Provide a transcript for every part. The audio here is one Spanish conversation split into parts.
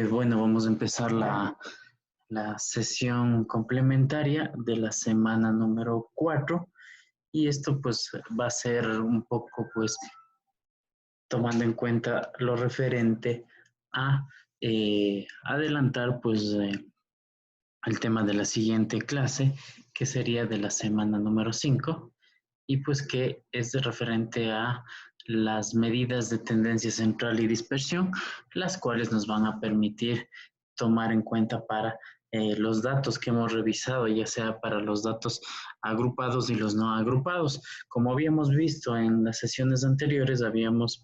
Bueno, vamos a empezar la sesión complementaria de la semana número 4 y esto pues va a ser un poco pues tomando en cuenta lo referente a adelantar pues el tema de la siguiente clase que sería de la semana número 5 y pues que es referente a las medidas de tendencia central y dispersión, las cuales nos van a permitir tomar en cuenta para los datos que hemos revisado, ya sea para los datos agrupados y los no agrupados. Como habíamos visto en las sesiones anteriores, habíamos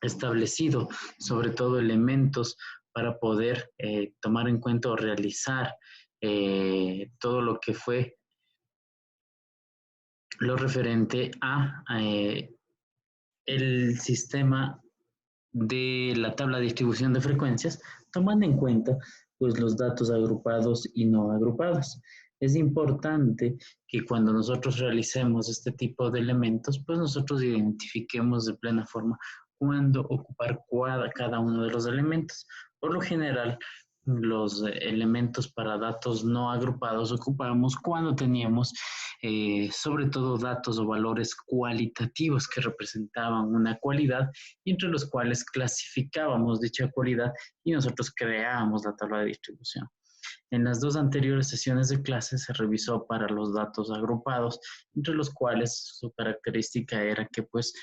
establecido sobre todo elementos para poder tomar en cuenta o realizar todo lo que fue lo referente a el sistema de la tabla de distribución de frecuencias, tomando en cuenta pues los datos agrupados y no agrupados. Es importante que cuando nosotros realicemos este tipo de elementos, pues nosotros identifiquemos de plena forma cuándo ocupar cada uno de los elementos. Por lo general, los elementos para datos no agrupados ocupamos cuando teníamos sobre todo datos o valores cualitativos que representaban una cualidad y entre los cuales clasificábamos dicha cualidad y nosotros creábamos la tabla de distribución. En las dos anteriores sesiones de clase se revisó para los datos agrupados, entre los cuales su característica era que pues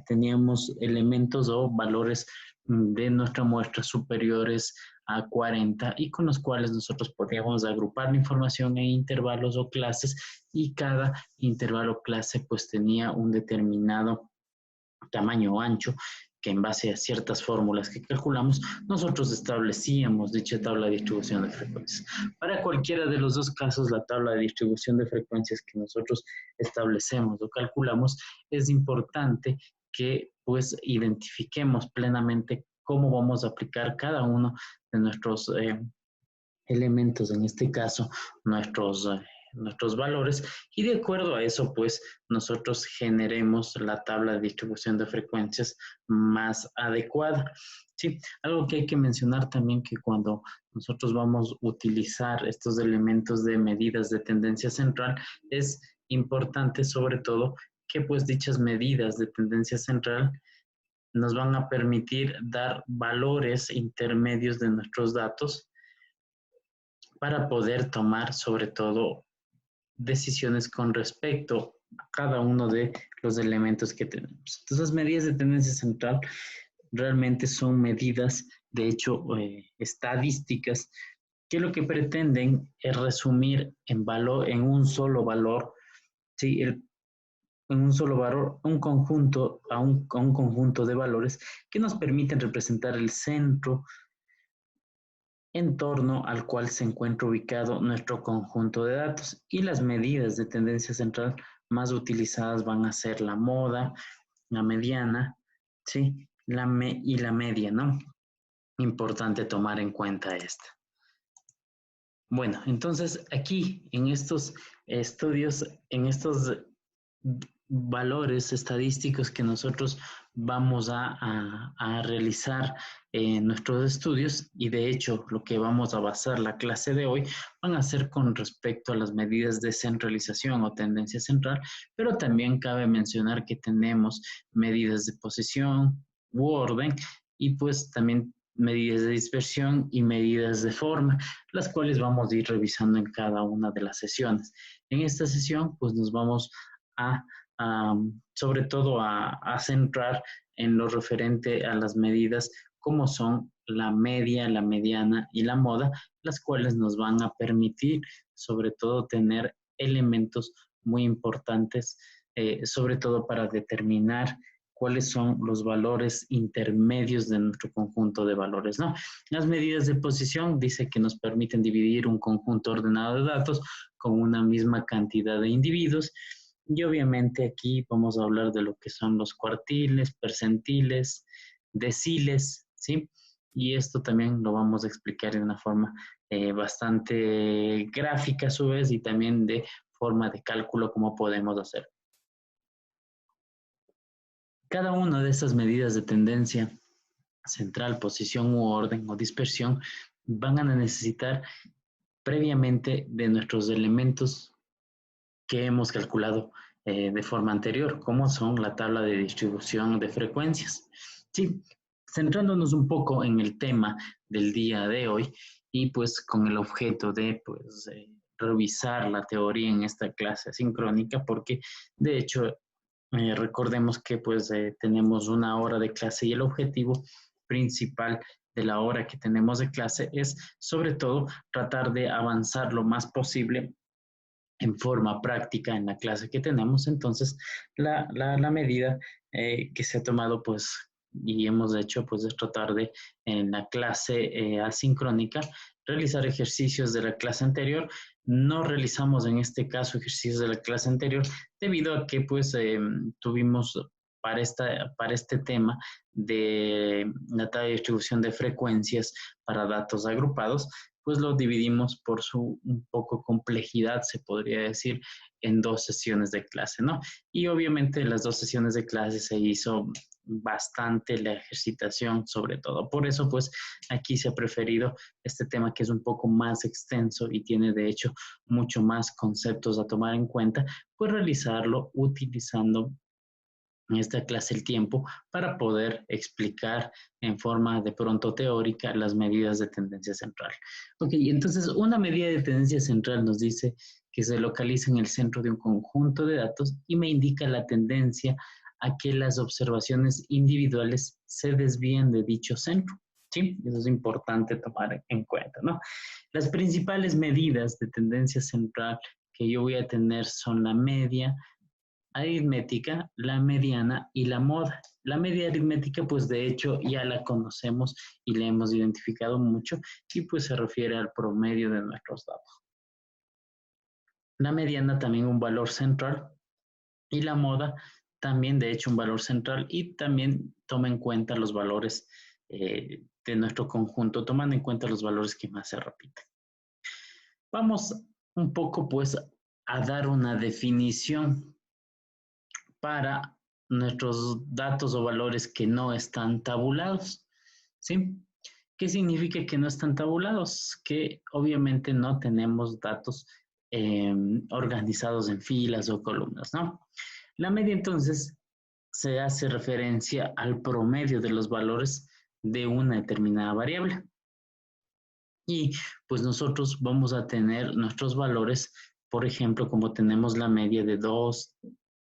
teníamos elementos o valores de nuestra muestra superiores a 40 y con los cuales nosotros podíamos agrupar la información en intervalos o clases y cada intervalo o clase pues tenía un determinado tamaño o ancho que en base a ciertas fórmulas que calculamos, nosotros establecíamos dicha tabla de distribución de frecuencias. Para cualquiera de los dos casos, la tabla de distribución de frecuencias que nosotros establecemos o calculamos, es importante que pues identifiquemos plenamente cómo vamos a aplicar cada uno de nuestros elementos, en este caso, nuestros valores, y de acuerdo a eso, pues, nosotros generemos la tabla de distribución de frecuencias más adecuada. Sí, algo que hay que mencionar también que cuando nosotros vamos a utilizar estos elementos de medidas de tendencia central, es importante sobre todo que pues dichas medidas de tendencia central nos van a permitir dar valores intermedios de nuestros datos para poder tomar sobre todo decisiones con respecto a cada uno de los elementos que tenemos. Entonces, medidas de tendencia central realmente son medidas, de hecho, estadísticas, que lo que pretenden es resumir en un solo valor, ¿sí? En un solo valor, un conjunto, a un conjunto de valores que nos permiten representar el centro en torno al cual se encuentra ubicado nuestro conjunto de datos y las medidas de tendencia central más utilizadas van a ser la moda, la mediana, ¿sí? Y la media, ¿no? Importante tomar en cuenta esta. Bueno, entonces aquí en estos estudios, en estos valores estadísticos que nosotros vamos a realizar en nuestros estudios y de hecho lo que vamos a basar la clase de hoy van a ser con respecto a las medidas de centralización o tendencia central, pero también cabe mencionar que tenemos medidas de posición u orden y pues también medidas de dispersión y medidas de forma, las cuales vamos a ir revisando en cada una de las sesiones. En esta sesión pues nos vamos a sobre todo a centrar en lo referente a las medidas como son la media, la mediana y la moda, las cuales nos van a permitir sobre todo tener elementos muy importantes, sobre todo para determinar cuáles son los valores intermedios de nuestro conjunto de valores, ¿no? Las medidas de posición dice que nos permiten dividir un conjunto ordenado de datos con una misma cantidad de individuos. Y obviamente aquí vamos a hablar de lo que son los cuartiles, percentiles, deciles, ¿sí? Y esto también lo vamos a explicar de una forma bastante gráfica a su vez y también de forma de cálculo cómo podemos hacer. Cada una de estas medidas de tendencia central, posición u orden o dispersión, van a necesitar previamente de nuestros elementos que hemos calculado de forma anterior, como son la tabla de distribución de frecuencias. Sí, centrándonos un poco en el tema del día de hoy y pues con el objeto de pues, revisar la teoría en esta clase sincrónica, porque de hecho recordemos que pues tenemos una hora de clase y el objetivo principal de la hora que tenemos de clase es sobre todo tratar de avanzar lo más posible en forma práctica en la clase que tenemos. Entonces, la medida que se ha tomado, pues, y hemos hecho, pues, es tratar de, en la clase asincrónica, realizar ejercicios de la clase anterior. No realizamos en este caso ejercicios de la clase anterior debido a que, pues, tuvimos para este tema de la tabla de distribución de frecuencias para datos agrupados, pues lo dividimos por su un poco complejidad, se podría decir, en dos sesiones de clase, ¿no? Y obviamente en las dos sesiones de clase se hizo bastante la ejercitación, sobre todo. Por eso, pues, aquí se ha preferido este tema que es un poco más extenso y tiene, de hecho, mucho más conceptos a tomar en cuenta, pues realizarlo utilizando en esta clase el tiempo para poder explicar en forma de pronto teórica las medidas de tendencia central. Ok, entonces una medida de tendencia central nos dice que se localiza en el centro de un conjunto de datos y me indica la tendencia a que las observaciones individuales se desvíen de dicho centro. Sí, eso es importante tomar en cuenta, ¿no? Las principales medidas de tendencia central que yo voy a tener son la media, aritmética, la mediana y la moda. La media aritmética, pues de hecho ya la conocemos y la hemos identificado mucho y pues se refiere al promedio de nuestros datos. La mediana también un valor central y la moda también de hecho un valor central y también toma en cuenta los valores de nuestro conjunto, tomando en cuenta los valores que más se repiten. Vamos un poco pues a dar una definición para nuestros datos o valores que no están tabulados, ¿sí? ¿Qué significa que no están tabulados? Que obviamente no tenemos datos organizados en filas o columnas, ¿no? La media entonces se hace referencia al promedio de los valores de una determinada variable. Y pues nosotros vamos a tener nuestros valores, por ejemplo, como tenemos la media de 2,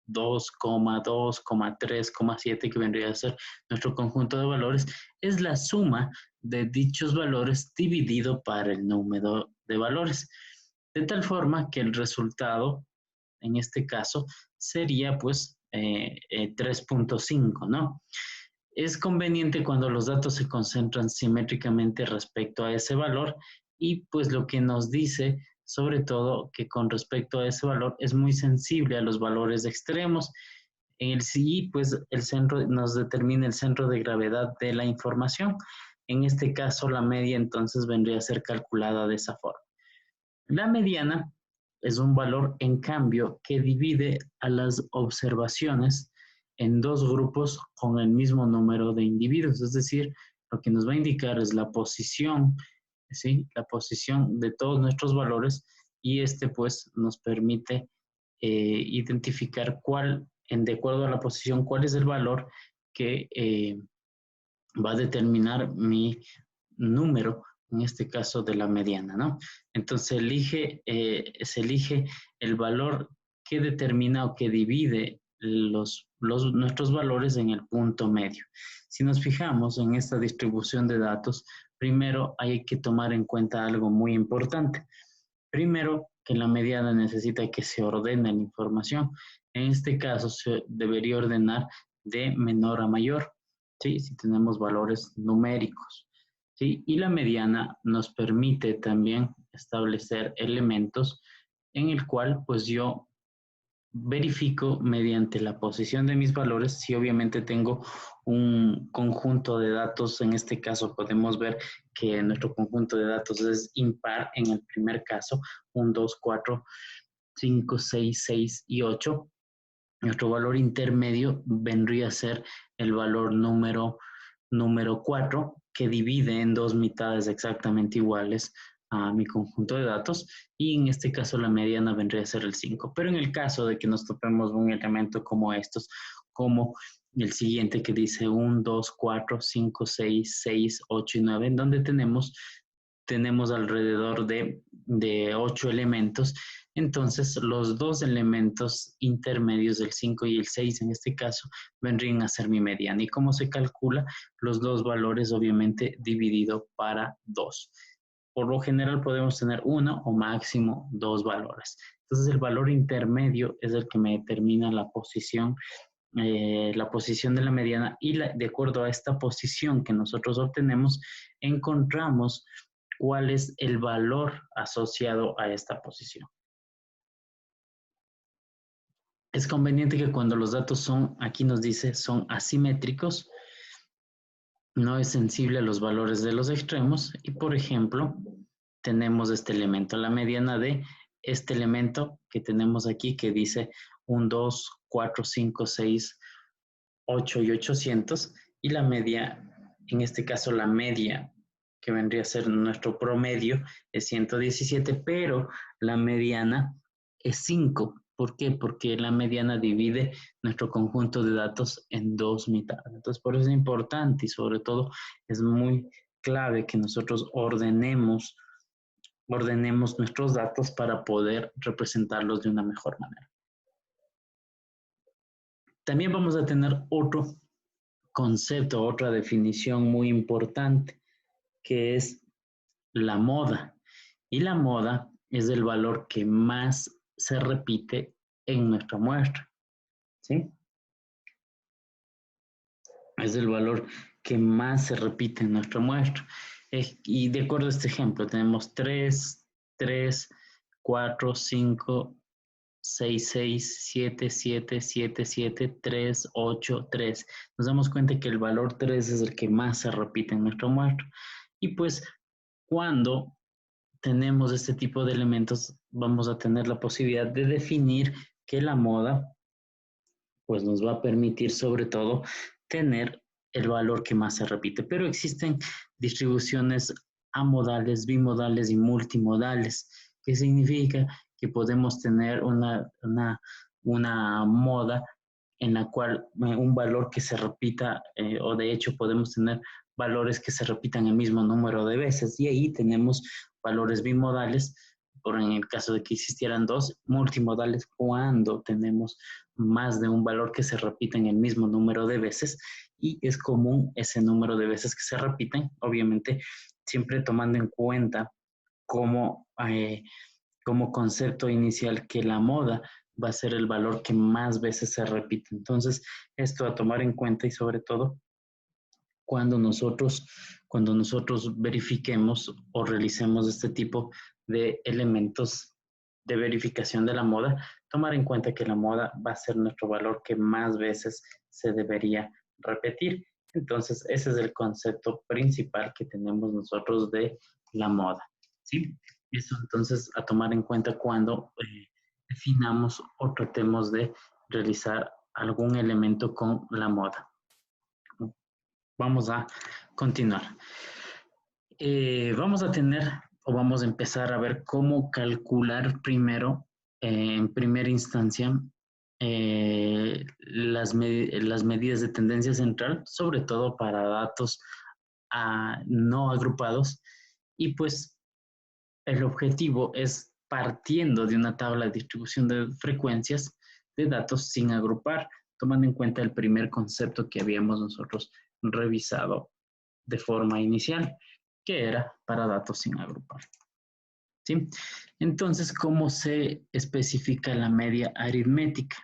2,2, 3,7, que vendría a ser nuestro conjunto de valores, es la suma de dichos valores dividido para el número de valores. De tal forma que el resultado, en este caso, sería pues 3,5, ¿no? Es conveniente cuando los datos se concentran simétricamente respecto a ese valor y pues lo que nos dice sobre todo que con respecto a ese valor es muy sensible a los valores extremos. En el sí, pues el centro nos determina el centro de gravedad de la información. En este caso, la media entonces vendría a ser calculada de esa forma. La mediana es un valor, en cambio, que divide a las observaciones en dos grupos con el mismo número de individuos. Es decir, lo que nos va a indicar es la posición, ¿sí? La posición de todos nuestros valores y este pues nos permite identificar cuál, de acuerdo a la posición, cuál es el valor que va a determinar mi número, en este caso de la mediana, ¿no? Entonces se elige el valor que determina o que divide nuestros valores en el punto medio. Si nos fijamos en esta distribución de datos, primero hay que tomar en cuenta algo muy importante. Primero, que la mediana necesita que se ordene la información. En este caso, se debería ordenar de menor a mayor, ¿sí? Si tenemos valores numéricos, ¿sí? Y la mediana nos permite también establecer elementos en el cual, pues yo verifico mediante la posición de mis valores si obviamente tengo un conjunto de datos. En este caso podemos ver que nuestro conjunto de datos es impar en el primer caso, 1, 2, 4, 5, 6, 6 y 8. Nuestro valor intermedio vendría a ser el valor número número 4 que divide en dos mitades exactamente iguales a mi conjunto de datos, y en este caso la mediana vendría a ser el 5. Pero en el caso de que nos topemos un elemento como estos, como el siguiente que dice 1, 2, 4, 5, 6, 6, 8 y 9, en donde tenemos alrededor de 8 elementos. Entonces, los dos elementos intermedios del 5 y el 6 en este caso vendrían a ser mi mediana. ¿Y cómo se calcula? Los dos valores obviamente dividido para 2. Por lo general podemos tener uno o máximo dos valores. Entonces, el valor intermedio es el que me determina la posición de la mediana, y de acuerdo a esta posición que nosotros obtenemos, encontramos cuál es el valor asociado a esta posición. Es conveniente que cuando los datos son, aquí nos dice, son asimétricos, no es sensible a los valores de los extremos, y por ejemplo, tenemos este elemento, la mediana de este elemento que tenemos aquí que dice 1, 2, 4, 5, 6, 8 y 800, y la media, en este caso la media que vendría a ser nuestro promedio es 117, pero la mediana es 5. ¿Por qué? Porque la mediana divide nuestro conjunto de datos en dos mitades. Entonces, por eso es importante y sobre todo es muy clave que nosotros ordenemos nuestros datos para poder representarlos de una mejor manera. También vamos a tener otro concepto, otra definición muy importante, que es la moda. Y la moda es el valor que más se repite en nuestra muestra, ¿sí? Es el valor que más se repite en nuestra muestra. Y de acuerdo a este ejemplo, tenemos 3, 3, 4, 5, 6, 6, 7, 7, 7, 7, 3, 8, 3. Nos damos cuenta que el valor 3 es el que más se repite en nuestra muestra. Y pues cuando tenemos este tipo de elementos, vamos a tener la posibilidad de definir que la moda pues nos va a permitir sobre todo tener el valor que más se repite. Pero existen distribuciones amodales, bimodales y multimodales, que significa que podemos tener una moda en la cual un valor que se repita, o de hecho podemos tener valores que se repitan el mismo número de veces, y ahí tenemos valores bimodales, por en el caso de que existieran dos, multimodales cuando tenemos más de un valor que se repita en el mismo número de veces, y es común ese número de veces que se repiten, obviamente siempre tomando en cuenta como, como concepto inicial que la moda va a ser el valor que más veces se repite. Entonces, esto a tomar en cuenta, y sobre todo cuando nosotros verifiquemos o realicemos este tipo de elementos de verificación de la moda, tomar en cuenta que la moda va a ser nuestro valor que más veces se debería repetir. Entonces, ese es el concepto principal que tenemos nosotros de la moda, ¿sí? Eso entonces a tomar en cuenta cuando definamos o tratemos de realizar algún elemento con la moda. Vamos a continuar. Vamos a tener o vamos a empezar a ver cómo calcular primero, en primera instancia, las medidas de tendencia central, sobre todo para datos no agrupados. Y pues el objetivo es, partiendo de una tabla de distribución de frecuencias de datos sin agrupar, tomando en cuenta el primer concepto que habíamos nosotros revisado de forma inicial, que era para datos sin agrupar. ¿Sí? Entonces, ¿cómo se especifica la media aritmética?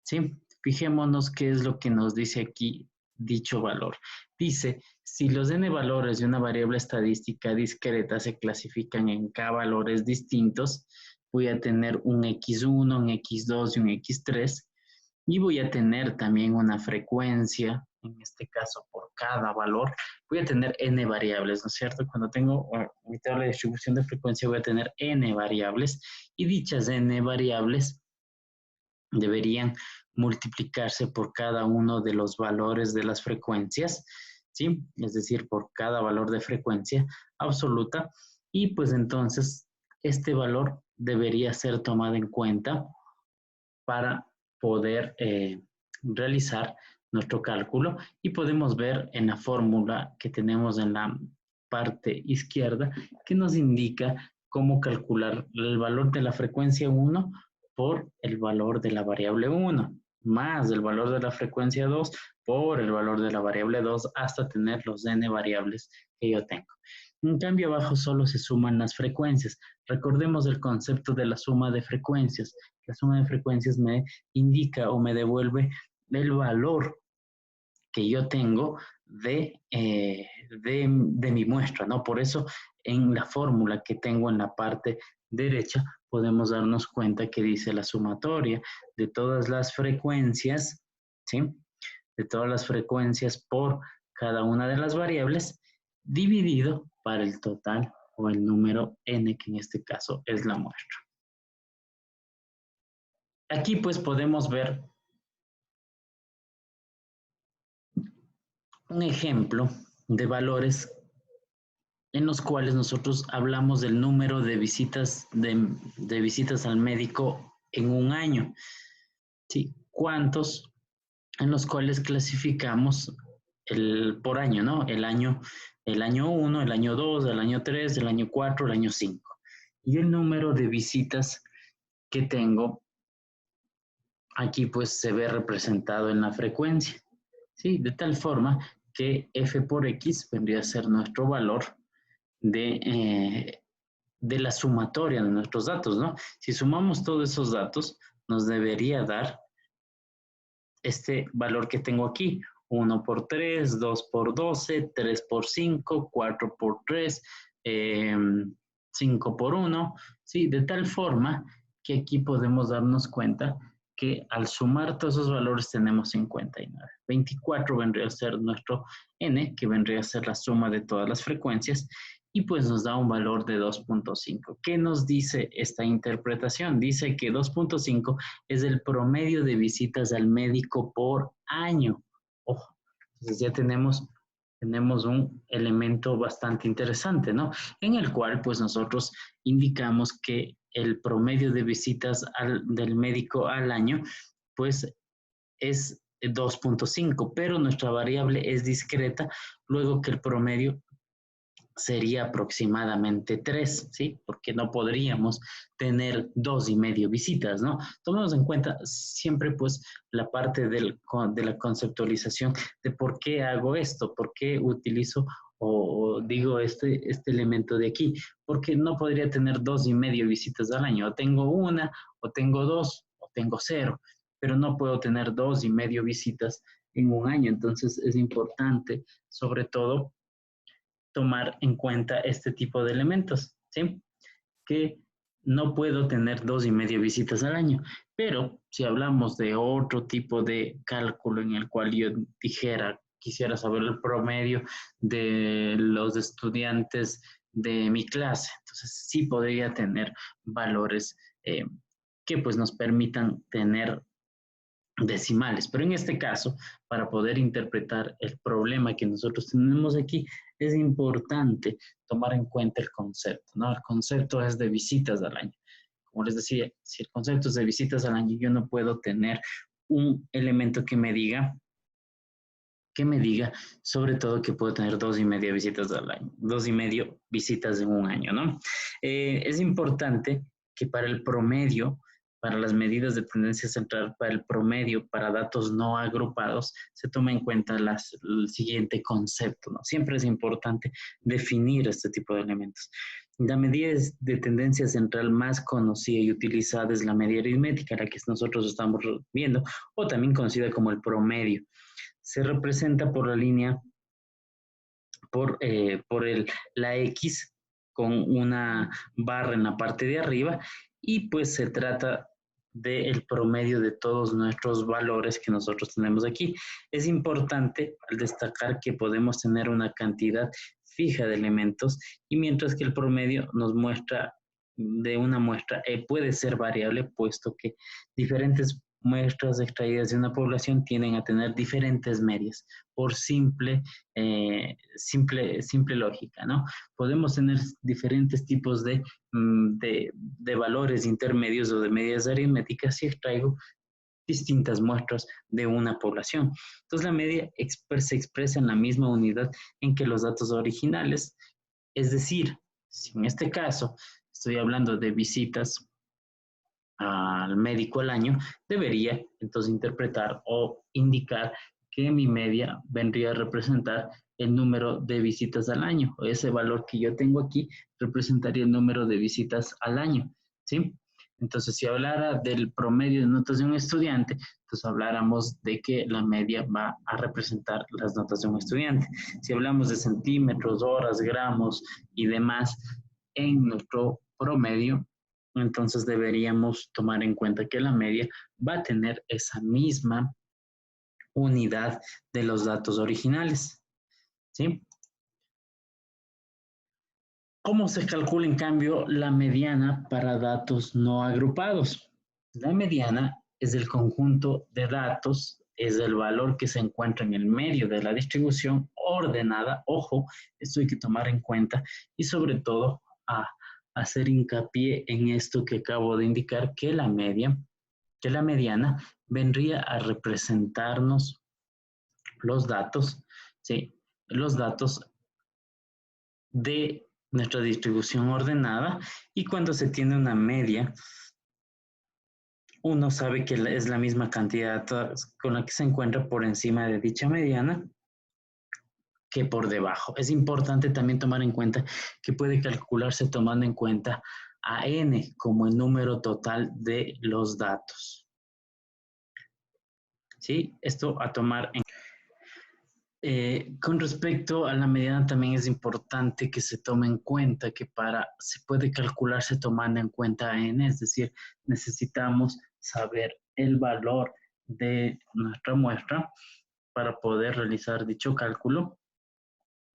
¿Sí? Fijémonos qué es lo que nos dice aquí dicho valor. Dice, si los n valores de una variable estadística discreta se clasifican en k valores distintos, voy a tener un x1, un x2 y un x3, y voy a tener también una frecuencia, en este caso por cada valor, voy a tener n variables, ¿no es cierto? Cuando tengo mi tabla de distribución de frecuencia voy a tener n variables, y dichas n variables deberían multiplicarse por cada uno de los valores de las frecuencias, ¿sí? Es decir, por cada valor de frecuencia absoluta, y pues entonces este valor debería ser tomado en cuenta para poder realizar nuestro cálculo, y podemos ver en la fórmula que tenemos en la parte izquierda que nos indica cómo calcular el valor de la frecuencia 1 por el valor de la variable 1 más el valor de la frecuencia 2 por el valor de la variable 2 hasta tener los n variables que yo tengo. En cambio, abajo solo se suman las frecuencias. Recordemos el concepto de la suma de frecuencias. La suma de frecuencias me indica o me devuelve el valor que yo tengo de mi muestra, ¿no? Por eso, en la fórmula que tengo en la parte derecha, podemos darnos cuenta que dice la sumatoria de todas las frecuencias, ¿sí? De todas las frecuencias por cada una de las variables, dividido para el total o el número n, que en este caso es la muestra. Aquí pues podemos ver un ejemplo de valores en los cuales nosotros hablamos del número de visitas, de visitas al médico en un año. ¿Sí? ¿Cuántos? En los cuales clasificamos por año, ¿no? El año 1, el año 2, el año 3, el año 4, el año 5. Y el número de visitas que tengo aquí pues se ve representado en la frecuencia, ¿sí? De tal forma que f por x vendría a ser nuestro valor de la sumatoria de nuestros datos, ¿no? Si sumamos todos esos datos, nos debería dar este valor que tengo aquí, 1 por 3, 2 por 12, 3 por 5, 4 por 3, 5 por 1, ¿sí? De tal forma que aquí podemos darnos cuenta que al sumar todos esos valores tenemos 59. 24 vendría a ser nuestro n, que vendría a ser la suma de todas las frecuencias, y pues nos da un valor de 2.5. ¿Qué nos dice esta interpretación? Dice que 2.5 es el promedio de visitas al médico por año. Ojo, entonces ya tenemos un elemento bastante interesante, ¿no? En el cual pues nosotros indicamos que el promedio de visitas del médico al año pues es 2.5, pero nuestra variable es discreta, luego que el promedio sería aproximadamente 3, ¿sí? Porque no podríamos tener 2,5 visitas, ¿no? Tomemos en cuenta siempre, pues, la parte de la conceptualización de por qué hago esto, por qué utilizo o digo este elemento de aquí, porque no podría tener 2,5 visitas al año, o tengo una, o tengo dos, o tengo 0, pero no puedo tener 2,5 visitas en un año, entonces es importante, sobre todo, tomar en cuenta este tipo de elementos, ¿sí? Que no puedo tener 2,5 visitas al año, pero si hablamos de otro tipo de cálculo en el cual yo quisiera saber el promedio de los estudiantes de mi clase, entonces sí podría tener valores que pues nos permitan tener decimales, pero en este caso, para poder interpretar el problema que nosotros tenemos aquí, es importante tomar en cuenta el concepto, ¿no? El concepto es de visitas al año. Como les decía, si el concepto es de visitas al año, yo no puedo tener un elemento que me diga, sobre todo que puedo tener 2,5 visitas al año, 2,5 visitas en un año, ¿no? Es importante que para el promedio, para las medidas de tendencia central, para el promedio, para datos no agrupados, se toma en cuenta el siguiente concepto, ¿no? Siempre es importante definir este tipo de elementos. La medida de tendencia central más conocida y utilizada es la media aritmética, la que nosotros estamos viendo, o también conocida como el promedio. Se representa por la línea, por la X con una barra en la parte de arriba, y pues se trata del promedio de todos nuestros valores que nosotros tenemos aquí. Es importante al destacar que podemos tener una cantidad fija de elementos, y mientras que el promedio nos muestra de una muestra puede ser variable, puesto que diferentes muestras extraídas de una población tienden a tener diferentes medias por simple lógica, ¿no? Podemos tener diferentes tipos de valores intermedios o de medias aritméticas si extraigo distintas muestras de una población. Entonces, la media se expresa en la misma unidad en que los datos originales, es decir, si en este caso estoy hablando de visitas al médico al año, debería entonces interpretar o indicar que mi media vendría a representar el número de visitas al año. O ese valor que yo tengo aquí representaría el número de visitas al año, ¿sí? Entonces, si hablara del promedio de notas de un estudiante, entonces habláramos de que la media va a representar las notas de un estudiante. Si hablamos de centímetros, horas, gramos y demás en nuestro promedio, entonces deberíamos tomar en cuenta que la media va a tener esa misma unidad de los datos originales, ¿sí? ¿Cómo se calcula, en cambio, la mediana para datos no agrupados? La mediana es el conjunto de datos, es el valor que se encuentra en el medio de la distribución ordenada. Ojo, esto hay que tomar en cuenta y sobre todo a hacer hincapié en esto que acabo de indicar, que la mediana vendría a representarnos los datos, ¿sí? Los datos de nuestra distribución ordenada, y cuando se tiene una media, uno sabe que es la misma cantidad con la que se encuentra por encima de dicha mediana que por debajo. Es importante también tomar en cuenta que puede calcularse tomando en cuenta a n como el número total de los datos. ¿Sí? Esto a tomar en con respecto a la mediana, también es importante que se tome en cuenta que se puede calcularse tomando en cuenta n, es decir, necesitamos saber el valor de nuestra muestra para poder realizar dicho cálculo,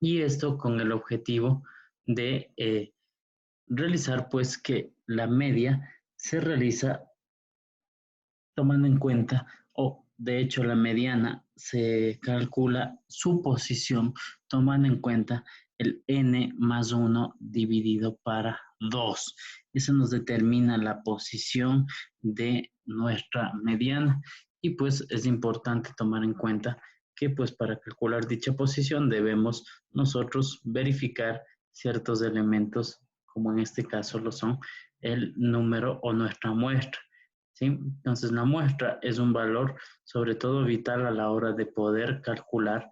y esto con el objetivo de realizar pues que la media se realiza tomando en cuenta, o de hecho la mediana se calcula su posición tomando en cuenta el n más 1 dividido para 2. Eso nos determina la posición de nuestra mediana, y pues es importante tomar en cuenta que pues para calcular dicha posición debemos nosotros verificar ciertos elementos, como en este caso lo son el número o nuestra muestra. ¿Sí? Entonces, la muestra es un valor sobre todo vital a la hora de poder calcular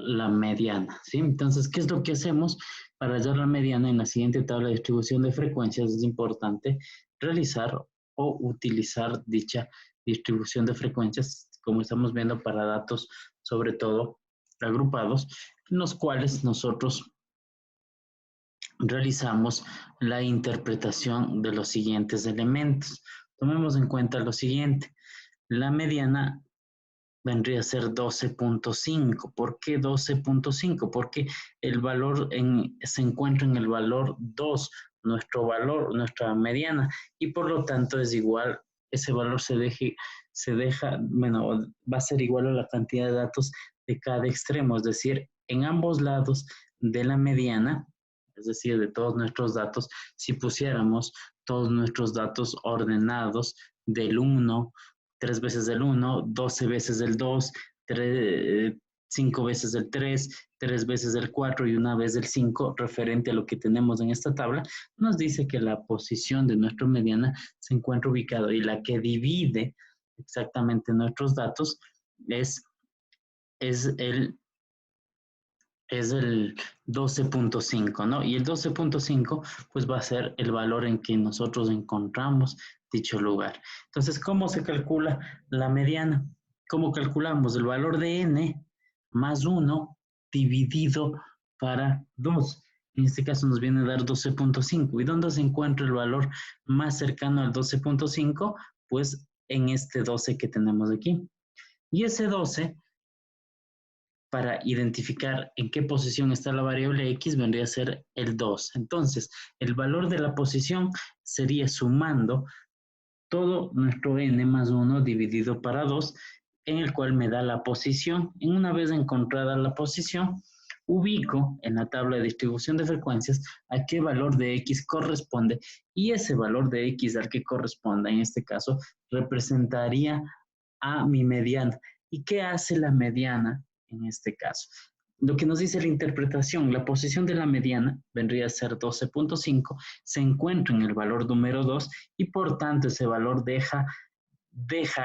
la mediana. ¿Sí? Entonces, ¿qué es lo que hacemos para hallar la mediana? En la siguiente tabla de distribución de frecuencias es importante realizar o utilizar dicha distribución de frecuencias, como estamos viendo, para datos sobre todo agrupados, en los cuales nosotros realizamos la interpretación de los siguientes elementos. Tomemos en cuenta lo siguiente. La mediana vendría a ser 12.5. ¿Por qué 12.5? Porque el valor se encuentra en el valor 2, nuestro valor, nuestra mediana, y por lo tanto es igual, ese valor va a ser igual a la cantidad de datos de cada extremo, es decir, en ambos lados de la mediana, es decir, de todos nuestros datos, si pusiéramos todos nuestros datos ordenados del 1, 3 veces del 1, 12 veces del 2, 5 veces del 3, 3 veces del 4 y una vez del 5, referente a lo que tenemos en esta tabla, nos dice que la posición de nuestra mediana se encuentra ubicada, y la que divide exactamente nuestros datos es el 12.5, ¿no? Y el 12.5 pues va a ser el valor en que nosotros encontramos dicho lugar. Entonces, ¿cómo se calcula la mediana? ¿Cómo calculamos? El valor de n más 1 dividido para 2. En este caso nos viene a dar 12.5. ¿Y dónde se encuentra el valor más cercano al 12.5? Pues en este 12 que tenemos aquí. Y ese 12, para identificar en qué posición está la variable x, vendría a ser el 2. Entonces, el valor de la posición sería sumando todo nuestro n más 1 dividido para 2, en el cual me da la posición. Y una vez encontrada la posición, ubico en la tabla de distribución de frecuencias a qué valor de x corresponde, y ese valor de x al que corresponda, en este caso, representaría a mi mediana. ¿Y qué hace la mediana en este caso? Lo que nos dice la interpretación, la posición de la mediana vendría a ser 12.5, se encuentra en el valor número 2 y por tanto ese valor deja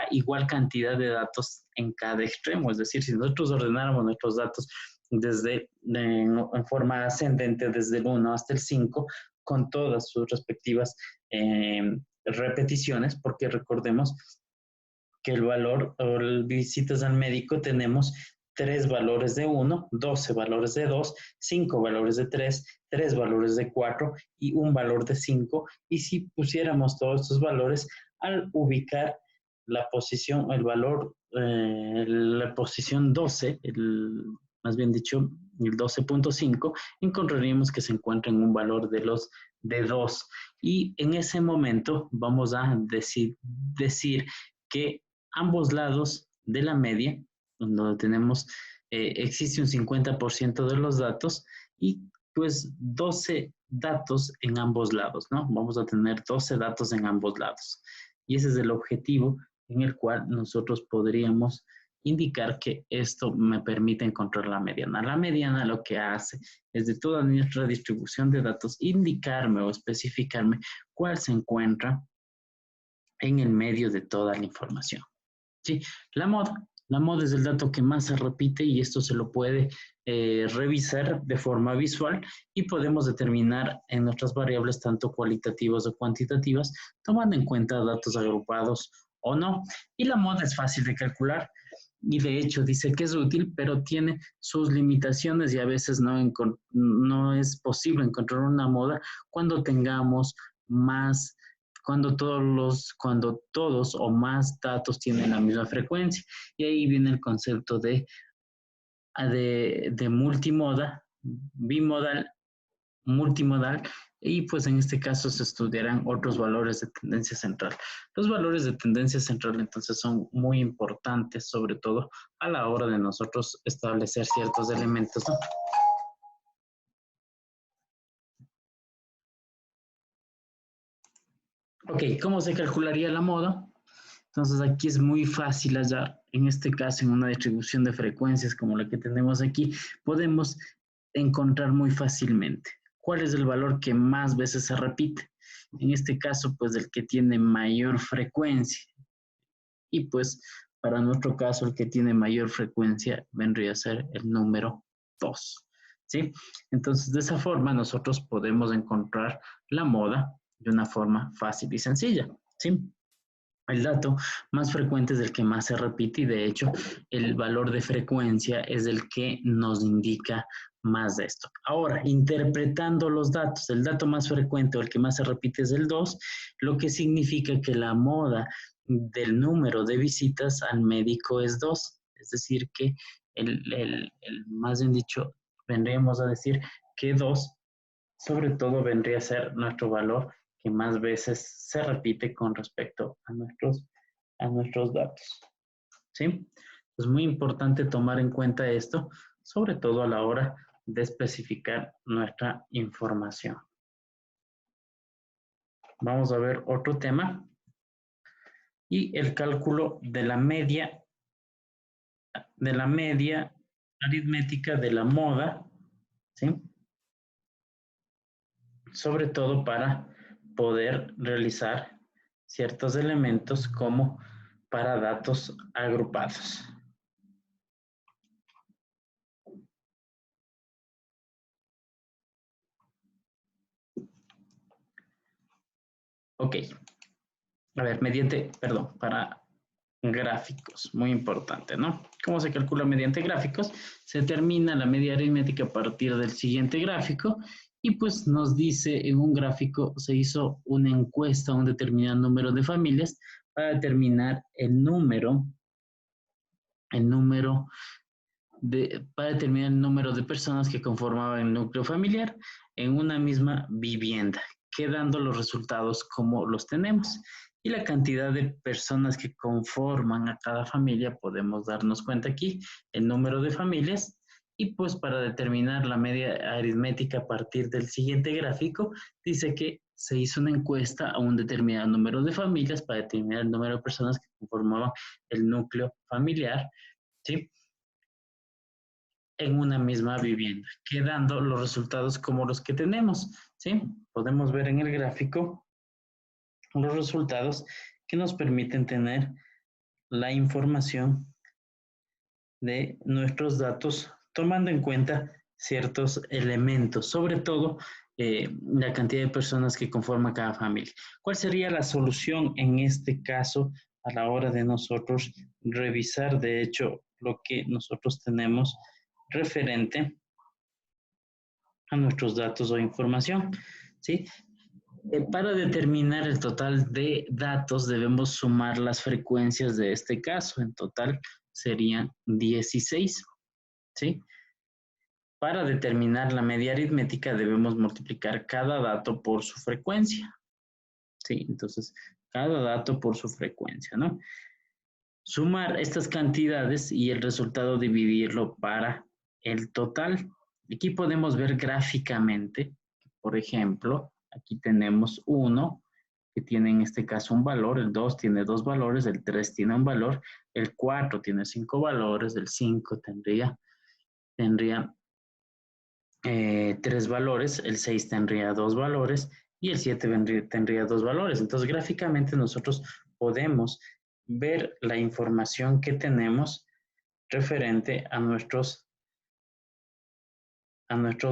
igual cantidad de datos en cada extremo. Es decir, si nosotros ordenáramos nuestros datos en forma ascendente desde el 1 hasta el 5, con todas sus respectivas repeticiones, porque recordemos que el valor o visitas al médico tenemos 3 valores de 1, 12 valores de 2, 5 valores de 3, 3 valores de 4 y un valor de 5. Y si pusiéramos todos estos valores al ubicar la posición, el valor, la posición 12, más bien dicho, el 12.5, encontraríamos que se encuentra en un valor de 2. Y en ese momento vamos a decir que ambos lados de la media, donde tenemos, existe un 50% de los datos y pues 12 datos en ambos lados, ¿no? Vamos a tener 12 datos en ambos lados. Y ese es el objetivo en el cual nosotros podríamos indicar que esto me permite encontrar la mediana. La mediana lo que hace es de toda nuestra distribución de datos indicarme o especificarme cuál se encuentra en el medio de toda la información. ¿Sí? La moda es el dato que más se repite y esto se lo puede revisar de forma visual y podemos determinar en nuestras variables tanto cualitativas o cuantitativas tomando en cuenta datos agrupados o no. Y la moda es fácil de calcular y de hecho dice que es útil, pero tiene sus limitaciones y a veces no es posible encontrar una moda cuando tengamos más cuando todos o más datos tienen la misma frecuencia. Y ahí viene el concepto de multimoda, bimodal, multimodal, y pues en este caso se estudiarán otros valores de tendencia central. Los valores de tendencia central entonces son muy importantes, sobre todo a la hora de nosotros establecer ciertos elementos, ¿no? Ok, ¿cómo se calcularía la moda? Entonces aquí es muy fácil hallar, en este caso en una distribución de frecuencias como la que tenemos aquí, podemos encontrar muy fácilmente cuál es el valor que más veces se repite. En este caso, pues el que tiene mayor frecuencia. Y pues para nuestro caso, el que tiene mayor frecuencia vendría a ser el número 2. ¿Sí? Entonces, de esa forma nosotros podemos encontrar la moda de una forma fácil y sencilla. ¿Sí? El dato más frecuente es el que más se repite y de hecho el valor de frecuencia es el que nos indica más de esto. Ahora, interpretando los datos, el dato más frecuente o el que más se repite es el 2, lo que significa que la moda del número de visitas al médico es 2. Es decir, que más bien dicho, vendríamos a decir que 2 sobre todo vendría a ser nuestro valor que más veces se repite con respecto a nuestros datos. ¿Sí? Es muy importante tomar en cuenta esto, sobre todo a la hora de especificar nuestra información. Vamos a ver otro tema y el cálculo de la media aritmética de la moda, ¿sí? Sobre todo para poder realizar ciertos elementos como para datos agrupados. Ok. A ver, para gráficos, muy importante, ¿no? ¿Cómo se calcula mediante gráficos? Se determina la media aritmética a partir del siguiente gráfico y pues nos dice en un gráfico se hizo una encuesta a un determinado número de familias para determinar para determinar el número de personas que conformaban el núcleo familiar en una misma vivienda, quedando los resultados como los tenemos. Y la cantidad de personas que conforman a cada familia, podemos darnos cuenta aquí, el número de familias, y pues para determinar la media aritmética a partir del siguiente gráfico, dice que se hizo una encuesta a un determinado número de familias para determinar el número de personas que conformaban el núcleo familiar, ¿sí? En una misma vivienda, quedando los resultados como los que tenemos, ¿sí? Podemos ver en el gráfico los resultados que nos permiten tener la información de nuestros datos tomando en cuenta ciertos elementos, sobre todo la cantidad de personas que conforman cada familia. ¿Cuál sería la solución en este caso a la hora de nosotros revisar, de hecho, lo que nosotros tenemos referente a nuestros datos o información? ¿Sí? Para determinar el total de datos debemos sumar las frecuencias de este caso. En total serían 16, ¿sí? Para determinar la media aritmética debemos multiplicar cada dato por su frecuencia, ¿sí? Entonces, cada dato por su frecuencia, ¿no? Sumar estas cantidades y el resultado dividirlo para el total. Aquí podemos ver gráficamente, por ejemplo, aquí tenemos 1 que tiene en este caso un valor, el 2 tiene 2 valores, el 3 tiene un valor, el 4 tiene 5 valores, el 5 tendría 3 valores, el 6 tendría 2 valores y el 7 tendría 2 valores. Entonces, gráficamente nosotros podemos ver la información que tenemos referente a nuestros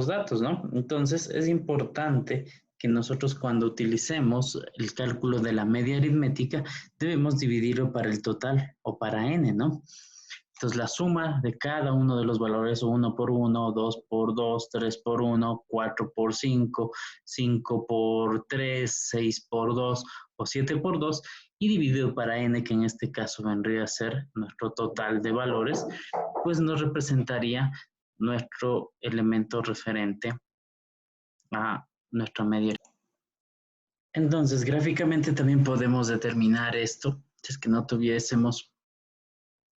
datos, ¿no? Entonces, es importante que nosotros cuando utilicemos el cálculo de la media aritmética, debemos dividirlo para el total o para n, ¿no? Entonces, la suma de cada uno de los valores, 1 por 1, 2 por 2, 3 por 1, 4 por 5, 5 por 3, 6 por 2 o 7 por 2, y dividido para n, que en este caso vendría a ser nuestro total de valores, pues nos representaría nuestro elemento referente a nuestra media. Entonces, gráficamente también podemos determinar esto, si es que no tuviésemos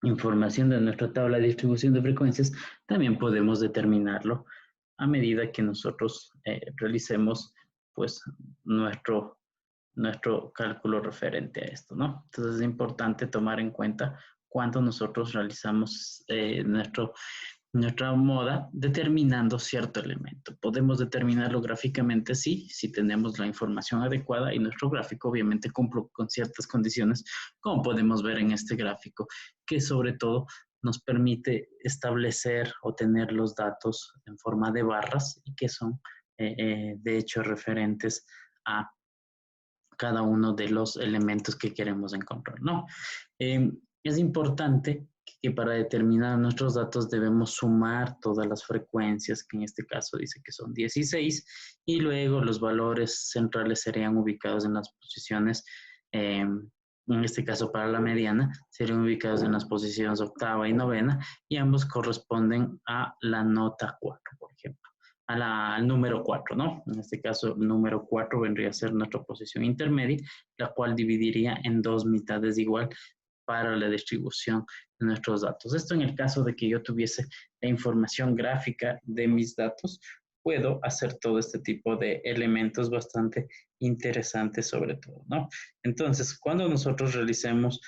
información de nuestra tabla de distribución de frecuencias, también podemos determinarlo a medida que nosotros realicemos pues nuestro cálculo referente a esto, ¿no? Entonces es importante tomar en cuenta cuánto nosotros realizamos nuestra moda determinando cierto elemento. Podemos determinarlo gráficamente, sí, si tenemos la información adecuada y nuestro gráfico obviamente cumple con ciertas condiciones, como podemos ver en este gráfico, que sobre todo nos permite establecer o tener los datos en forma de barras y que son de hecho referentes a cada uno de los elementos que queremos encontrar, ¿no? Es importante que para determinar nuestros datos debemos sumar todas las frecuencias, que en este caso dice que son 16, y luego los valores centrales serían ubicados en las posiciones, en este caso para la mediana, serían ubicados en las posiciones octava y novena, y ambos corresponden a la nota 4, por ejemplo. Al número 4, ¿no? En este caso, el número 4 vendría a ser nuestra posición intermedia, la cual dividiría en dos mitades igual para la distribución de nuestros datos. Esto en el caso de que yo tuviese la información gráfica de mis datos, puedo hacer todo este tipo de elementos bastante interesantes sobre todo, ¿no? Entonces, cuando nosotros realicemos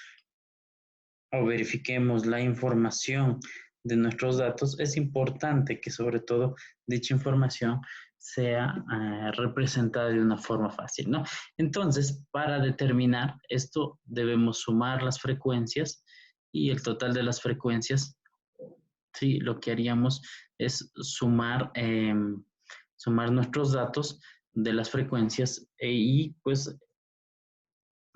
o verifiquemos la información de nuestros datos, es importante que sobre todo dicha información sea representada de una forma fácil, ¿no? Entonces, para determinar esto, debemos sumar las frecuencias y el total de las frecuencias, sí, lo que haríamos es sumar nuestros datos de las frecuencias y pues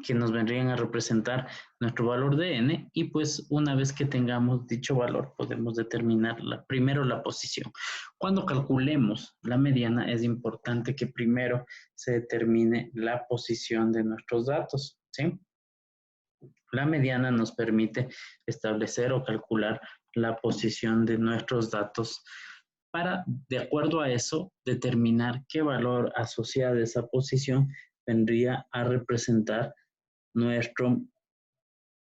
que nos vendrían a representar nuestro valor de n, y pues una vez que tengamos dicho valor podemos determinar primero la posición. Cuando calculemos la mediana es importante que primero se determine la posición de nuestros datos, ¿sí? La mediana nos permite establecer o calcular la posición de nuestros datos para, de acuerdo a eso, determinar qué valor asociado a esa posición vendría a representar nuestro,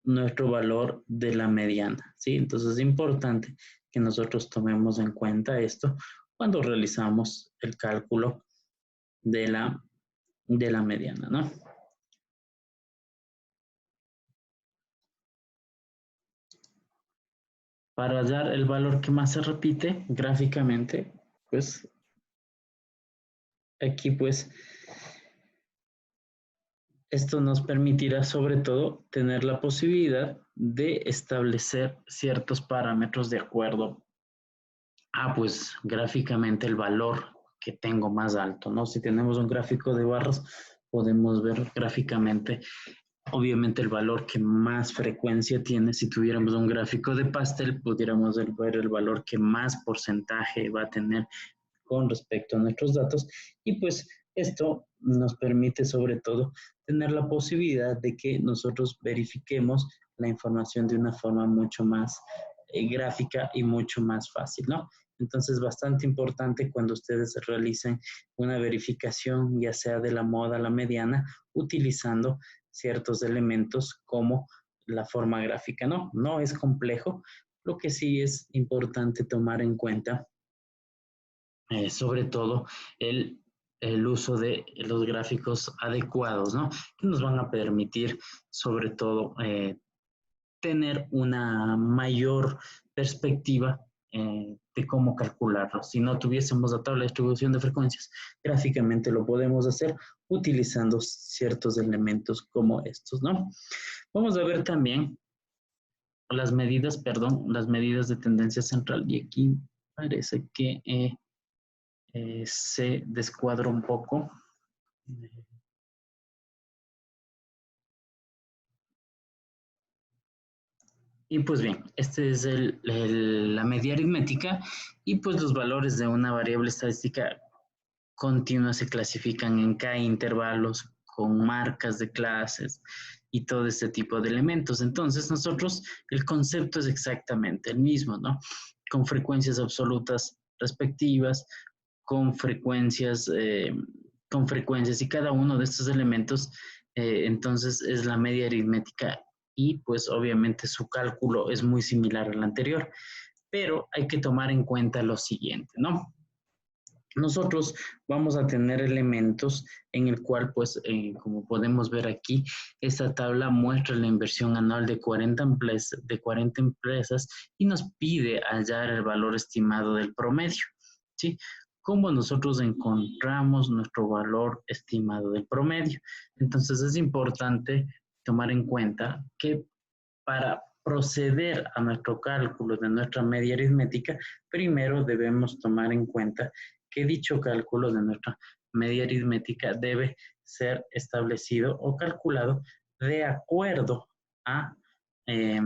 nuestro valor de la mediana, ¿sí? Entonces es importante que nosotros tomemos en cuenta esto cuando realizamos el cálculo de la mediana, ¿no? Para dar el valor que más se repite gráficamente, pues aquí pues esto nos permitirá sobre todo tener la posibilidad de establecer ciertos parámetros de acuerdo a pues gráficamente el valor que tengo más alto, ¿no? Si tenemos un gráfico de barras, podemos ver gráficamente obviamente el valor que más frecuencia tiene. Si tuviéramos un gráfico de pastel, pudiéramos ver el valor que más porcentaje va a tener con respecto a nuestros datos y pues esto nos permite sobre todo tener la posibilidad de que nosotros verifiquemos la información de una forma mucho más gráfica y mucho más fácil, ¿no? Entonces, bastante importante cuando ustedes realicen una verificación, ya sea de la moda a la mediana, utilizando ciertos elementos como la forma gráfica, ¿no? No es complejo, lo que sí es importante tomar en cuenta sobre todo el uso de los gráficos adecuados, ¿no? Que nos van a permitir, sobre todo, tener una mayor perspectiva de cómo calcularlo. Si no tuviésemos la tabla de distribución de frecuencias, gráficamente lo podemos hacer utilizando ciertos elementos como estos, ¿no? Vamos a ver también las medidas, perdón, las medidas de tendencia central. Y aquí parece que se descuadra un poco. Y pues bien, este es la media aritmética y pues los valores de una variable estadística continua se clasifican en K intervalos con marcas de clases y todo este tipo de elementos. Entonces nosotros el concepto es exactamente el mismo, ¿no? Con frecuencias absolutas respectivas, con frecuencias, eh, con frecuencias y cada uno de estos elementos, entonces es la media aritmética y pues obviamente su cálculo es muy similar al anterior, pero hay que tomar en cuenta lo siguiente, ¿no? Nosotros vamos a tener elementos en el cual, pues, como podemos ver aquí, esta tabla muestra la inversión anual de 40 empresas y nos pide hallar el valor estimado del promedio, ¿sí? ¿Cómo nosotros encontramos nuestro valor estimado del promedio? Entonces es importante tomar en cuenta que para proceder a nuestro cálculo de nuestra media aritmética, primero debemos tomar en cuenta que dicho cálculo de nuestra media aritmética debe ser establecido o calculado de acuerdo a eh,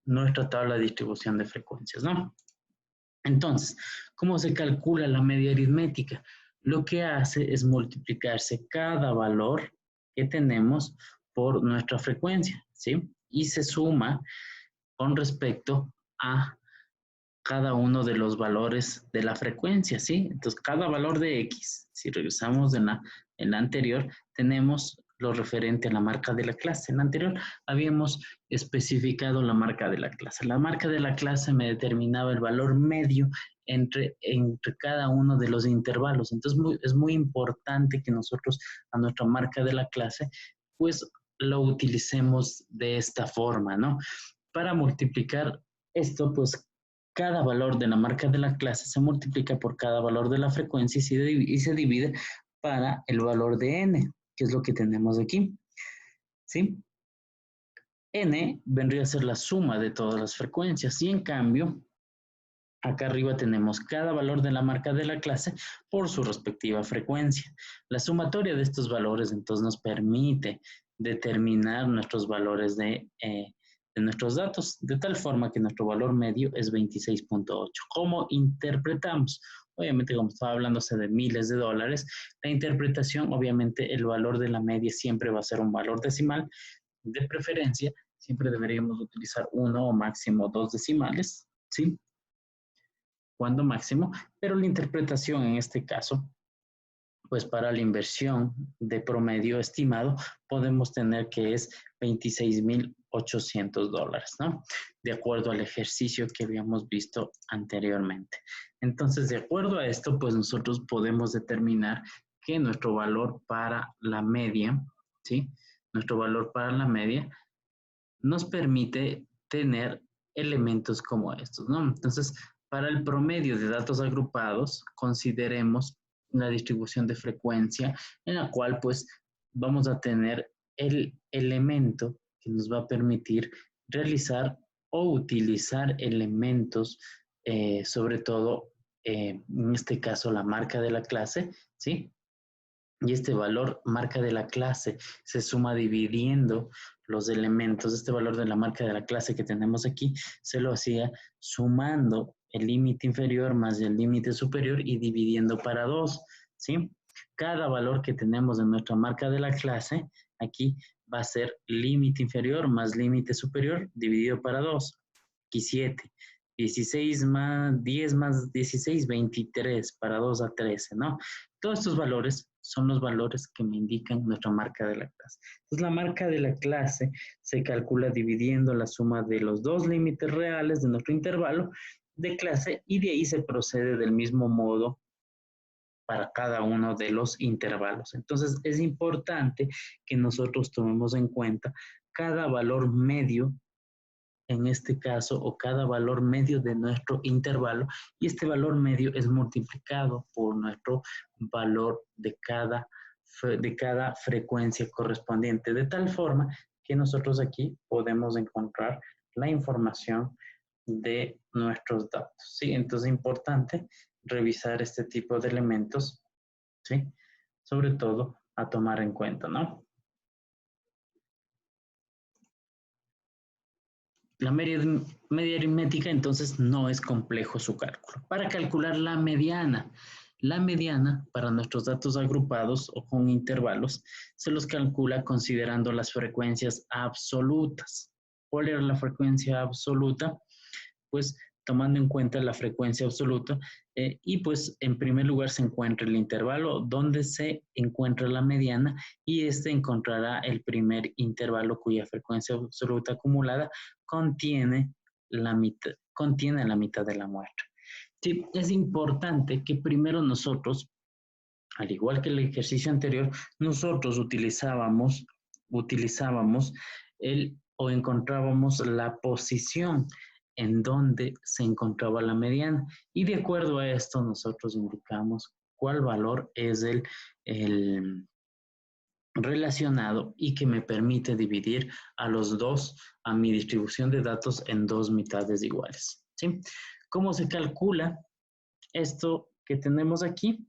nuestra tabla de distribución de frecuencias, ¿no? Entonces, ¿cómo se calcula la media aritmética? Lo que hace es multiplicarse cada valor que tenemos por nuestra frecuencia, ¿sí? Y se suma con respecto a cada uno de los valores de la frecuencia, ¿sí? Entonces, cada valor de X, si regresamos en la anterior, tenemos lo referente a la marca de la clase. En la anterior habíamos especificado la marca de la clase. La marca de la clase me determinaba el valor medio entre cada uno de los intervalos. Entonces, es muy importante que nosotros a nuestra marca de la clase, pues lo utilicemos de esta forma, ¿no? Para multiplicar esto, pues cada valor de la marca de la clase se multiplica por cada valor de la frecuencia y se divide para el valor de n, que es lo que tenemos aquí. ¿Sí? N vendría a ser la suma de todas las frecuencias y en cambio, acá arriba tenemos cada valor de la marca de la clase por su respectiva frecuencia. La sumatoria de estos valores entonces nos permite determinar nuestros valores de nuestros datos, de tal forma que nuestro valor medio es 26.8. ¿Cómo interpretamos? Obviamente, como estaba hablándose de miles de dólares, la interpretación, obviamente, el valor de la media siempre va a ser un valor decimal. De preferencia, siempre deberíamos utilizar uno o máximo dos decimales, ¿sí? Cuando máximo, pero la interpretación en este caso pues para la inversión de promedio estimado podemos tener que es $26,800, ¿no? De acuerdo al ejercicio que habíamos visto anteriormente. Entonces, de acuerdo a esto, pues nosotros podemos determinar que nuestro valor para la media, ¿sí? Nuestro valor para la media nos permite tener elementos como estos, ¿no? Entonces, para el promedio de datos agrupados, consideremos la distribución de frecuencia en la cual pues vamos a tener el elemento que nos va a permitir realizar o utilizar elementos, sobre todo en este caso la marca de la clase, ¿sí? Y este valor marca de la clase se suma dividiendo los elementos. Este valor de la marca de la clase que tenemos aquí se lo hacía sumando el límite inferior más el límite superior y dividiendo para 2, ¿sí? Cada valor que tenemos en nuestra marca de la clase aquí va a ser límite inferior más límite superior dividido para 2. Aquí 7. 16 más 10 más 16, 23, para 2 a 13, ¿no? Todos estos valores son los valores que me indican nuestra marca de la clase. Entonces, la marca de la clase se calcula dividiendo la suma de los dos límites reales de nuestro intervalo de clase y de ahí se procede del mismo modo para cada uno de los intervalos. Entonces, es importante que nosotros tomemos en cuenta cada valor medio en este caso, o cada valor medio de nuestro intervalo, y este valor medio es multiplicado por nuestro valor de cada frecuencia correspondiente, de tal forma que nosotros aquí podemos encontrar la información de nuestros datos, ¿sí? Entonces es importante revisar este tipo de elementos, ¿sí? Sobre todo a tomar en cuenta, ¿no? La media aritmética entonces no es complejo su cálculo. Para calcular la mediana para nuestros datos agrupados o con intervalos se los calcula considerando las frecuencias absolutas. ¿Cuál era la frecuencia absoluta? Pues tomando en cuenta la frecuencia absoluta y pues en primer lugar se encuentra el intervalo donde se encuentra la mediana y este encontrará el primer intervalo cuya frecuencia absoluta acumulada contiene la mitad de la muestra. Sí, es importante que primero nosotros, al igual que el ejercicio anterior, nosotros utilizábamos o encontrábamos la posición en donde se encontraba la mediana. Y de acuerdo a esto, nosotros indicamos cuál valor es el relacionado y que me permite dividir a mi distribución de datos en dos mitades iguales, ¿sí? ¿Cómo se calcula esto que tenemos aquí?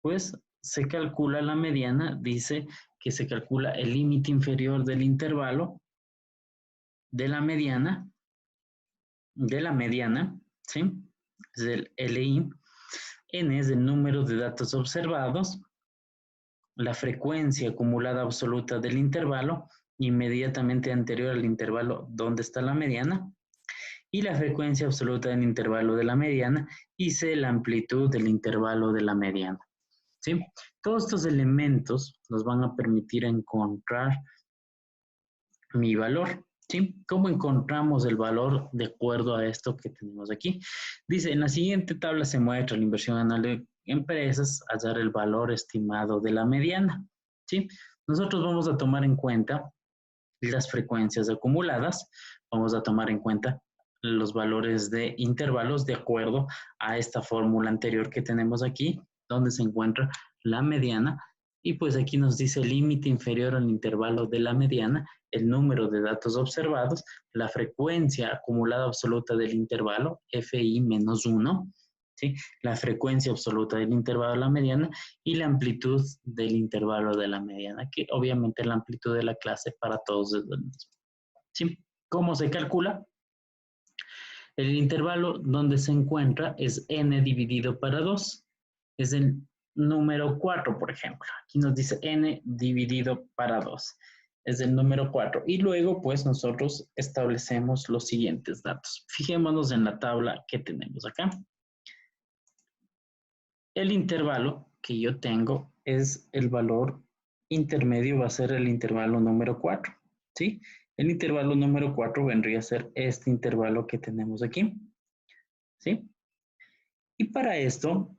Pues se calcula la mediana, dice que se calcula el límite inferior del intervalo de la mediana, ¿sí? Es el LI. N es el número de datos observados, la frecuencia acumulada absoluta del intervalo inmediatamente anterior al intervalo donde está la mediana, y la frecuencia absoluta del intervalo de la mediana y C la amplitud del intervalo de la mediana. ¿Sí? Todos estos elementos nos van a permitir encontrar mi valor. ¿Sí? ¿Cómo encontramos el valor de acuerdo a esto que tenemos aquí? Dice, en la siguiente tabla se muestra la inversión anual de empresas, hallar el valor estimado de la mediana. ¿Sí? Nosotros vamos a tomar en cuenta las frecuencias acumuladas, vamos a tomar en cuenta los valores de intervalos de acuerdo a esta fórmula anterior que tenemos aquí, donde se encuentra la mediana, y pues aquí nos dice límite inferior al intervalo de la mediana, el número de datos observados, la frecuencia acumulada absoluta del intervalo, FI menos 1, ¿sí? La frecuencia absoluta del intervalo de la mediana y la amplitud del intervalo de la mediana, que obviamente la amplitud de la clase para todos es lo mismo. ¿Sí? ¿Cómo se calcula? El intervalo donde se encuentra es n dividido para 2. Es el número 4, por ejemplo. Aquí nos dice n dividido para 2. Es el número 4. Y luego, pues, nosotros establecemos los siguientes datos. Fijémonos en la tabla que tenemos acá. El intervalo que yo tengo es el valor intermedio, va a ser el intervalo número 4, ¿sí? El intervalo número 4 vendría a ser este intervalo que tenemos aquí, ¿sí? Y para esto,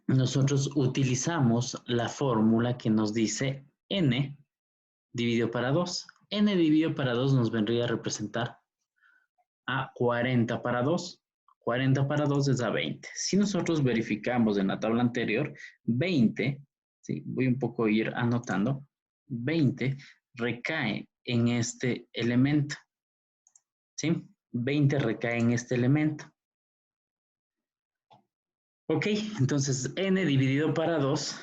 nosotros utilizamos la fórmula que nos dice n dividido para 2. N dividido para 2 nos vendría a representar a 40 para 2. 40 para 2 es a 20. Si nosotros verificamos en la tabla anterior, 20, ¿sí? Voy un poco a ir anotando, 20 recae en este elemento, ¿sí? 20 recae en este elemento. Ok, entonces n dividido para 2,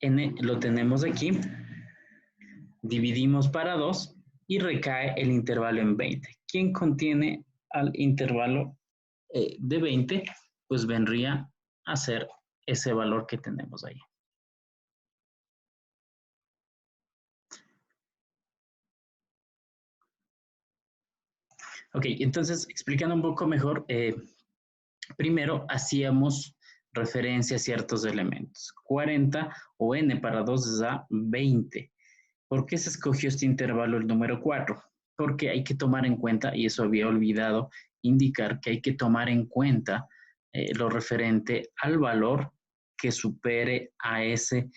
n lo tenemos aquí, dividimos para 2 y recae el intervalo en 20. ¿Quién contiene al intervalo de 20? Pues vendría a ser ese valor que tenemos ahí. Ok, entonces explicando un poco mejor, primero hacíamos referencia a ciertos elementos. 40 o n para 2 es a 20. ¿Por qué se escogió este intervalo, el número 4? Porque hay que tomar en cuenta, y eso había olvidado indicar, que hay que tomar en cuenta lo referente al valor que supere a ese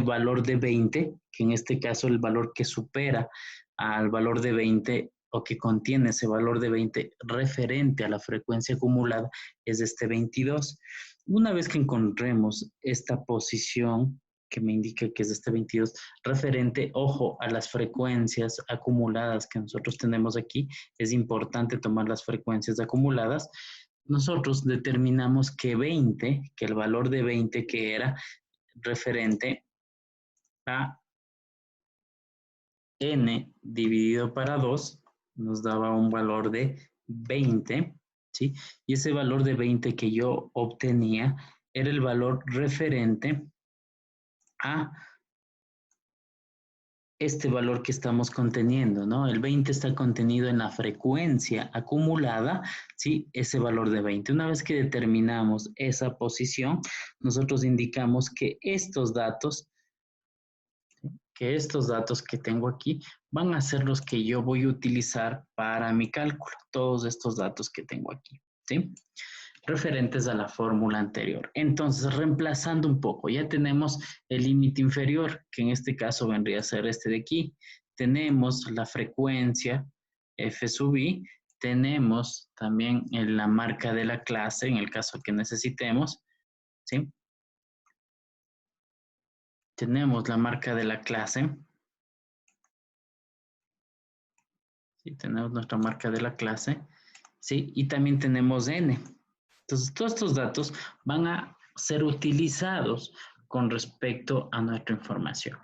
valor de 20, que en este caso el valor que supera al valor de 20 o que contiene ese valor de 20 referente a la frecuencia acumulada es este 22. Una vez que encontremos esta posición que me indica que es este 22, referente, ojo, a las frecuencias acumuladas que nosotros tenemos aquí, es importante tomar las frecuencias acumuladas. Nosotros determinamos que 20, que el valor de 20 que era referente a n dividido para 2, nos daba un valor de 20, ¿sí? Y ese valor de 20 que yo obtenía era el valor referente a este valor que estamos conteniendo, ¿no? El 20 está contenido en la frecuencia acumulada, ¿sí? Ese valor de 20. Una vez que determinamos esa posición, nosotros indicamos que estos datos que tengo aquí van a ser los que yo voy a utilizar para mi cálculo, todos estos datos que tengo aquí, ¿sí? Referentes a la fórmula anterior. Entonces, reemplazando un poco, ya tenemos el límite inferior, que en este caso vendría a ser este de aquí. Tenemos la frecuencia f sub i, tenemos también la marca de la clase, en el caso que necesitemos, ¿sí? Tenemos la marca de la clase, ¿sí? Tenemos nuestra marca de la clase, ¿sí? Y también tenemos n. Entonces, todos estos datos van a ser utilizados con respecto a nuestra información.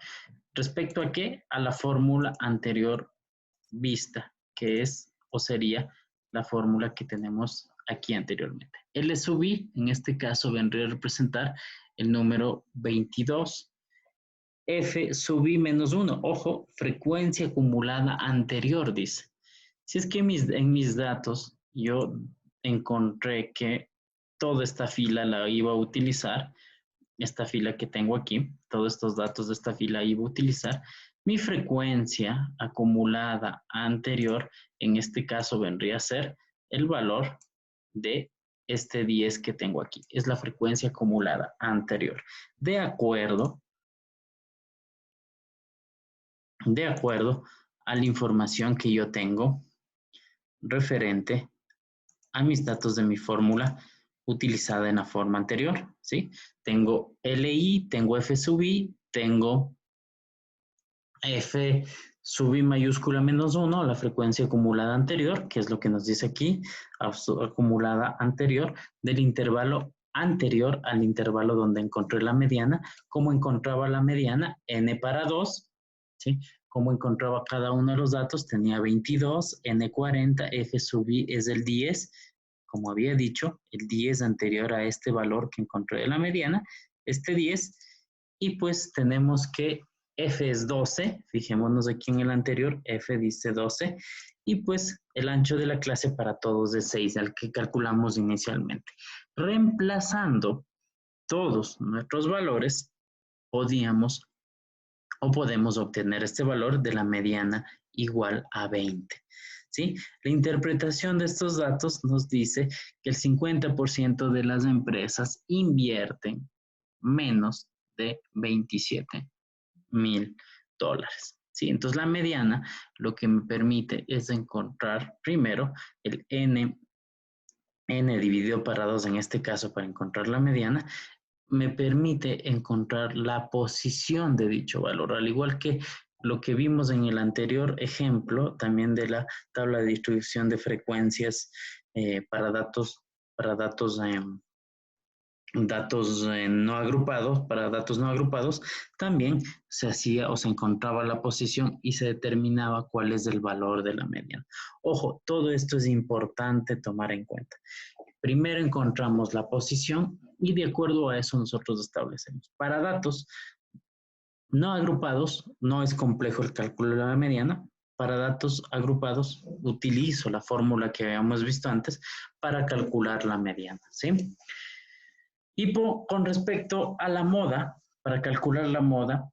¿Respecto a qué? A la fórmula anterior vista, que es o sería la fórmula que tenemos aquí anteriormente. L sub i, en este caso, vendría a representar el número 22. F sub i menos 1. Ojo, frecuencia acumulada anterior, dice. Si es que en mis datos yo encontré que toda esta fila la iba a utilizar, esta fila que tengo aquí, todos estos datos de esta fila iba a utilizar, mi frecuencia acumulada anterior, en este caso vendría a ser el valor de este 10 que tengo aquí. Es la frecuencia acumulada anterior. De acuerdo a la información que yo tengo referente a mis datos de mi fórmula utilizada en la forma anterior, ¿sí? Tengo LI, tengo F sub I, tengo F sub I mayúscula menos 1, la frecuencia acumulada anterior, que es lo que nos dice aquí, acumulada anterior, del intervalo anterior al intervalo donde encontré la mediana. ¿Cómo encontraba la mediana? N para 2, ¿sí? ¿Cómo encontraba cada uno de los datos? Tenía 22, N 40, F sub I es el 10, como había dicho, el 10 anterior a este valor que encontré de la mediana, este 10, y pues tenemos que F es 12, fijémonos aquí en el anterior, F dice 12, y pues el ancho de la clase para todos es 6, al que calculamos inicialmente. Reemplazando todos nuestros valores, podemos obtener este valor de la mediana igual a 20. ¿Sí? La interpretación de estos datos nos dice que el 50% de las empresas invierten menos de $27,000. ¿Sí? Entonces la mediana lo que me permite es encontrar primero el n dividido para 2, en este caso para encontrar la mediana, me permite encontrar la posición de dicho valor, al igual que lo que vimos en el anterior ejemplo, también de la tabla de distribución de frecuencias para datos no agrupados, para datos no agrupados, también se hacía o se encontraba la posición y se determinaba cuál es el valor de la mediana. Ojo, todo esto es importante tomar en cuenta. Primero encontramos la posición y de acuerdo a eso nosotros establecemos. Para datos no agrupados, no es complejo el cálculo de la mediana. Para datos agrupados, utilizo la fórmula que habíamos visto antes para calcular la mediana, ¿sí? Y con respecto a la moda, para calcular la moda,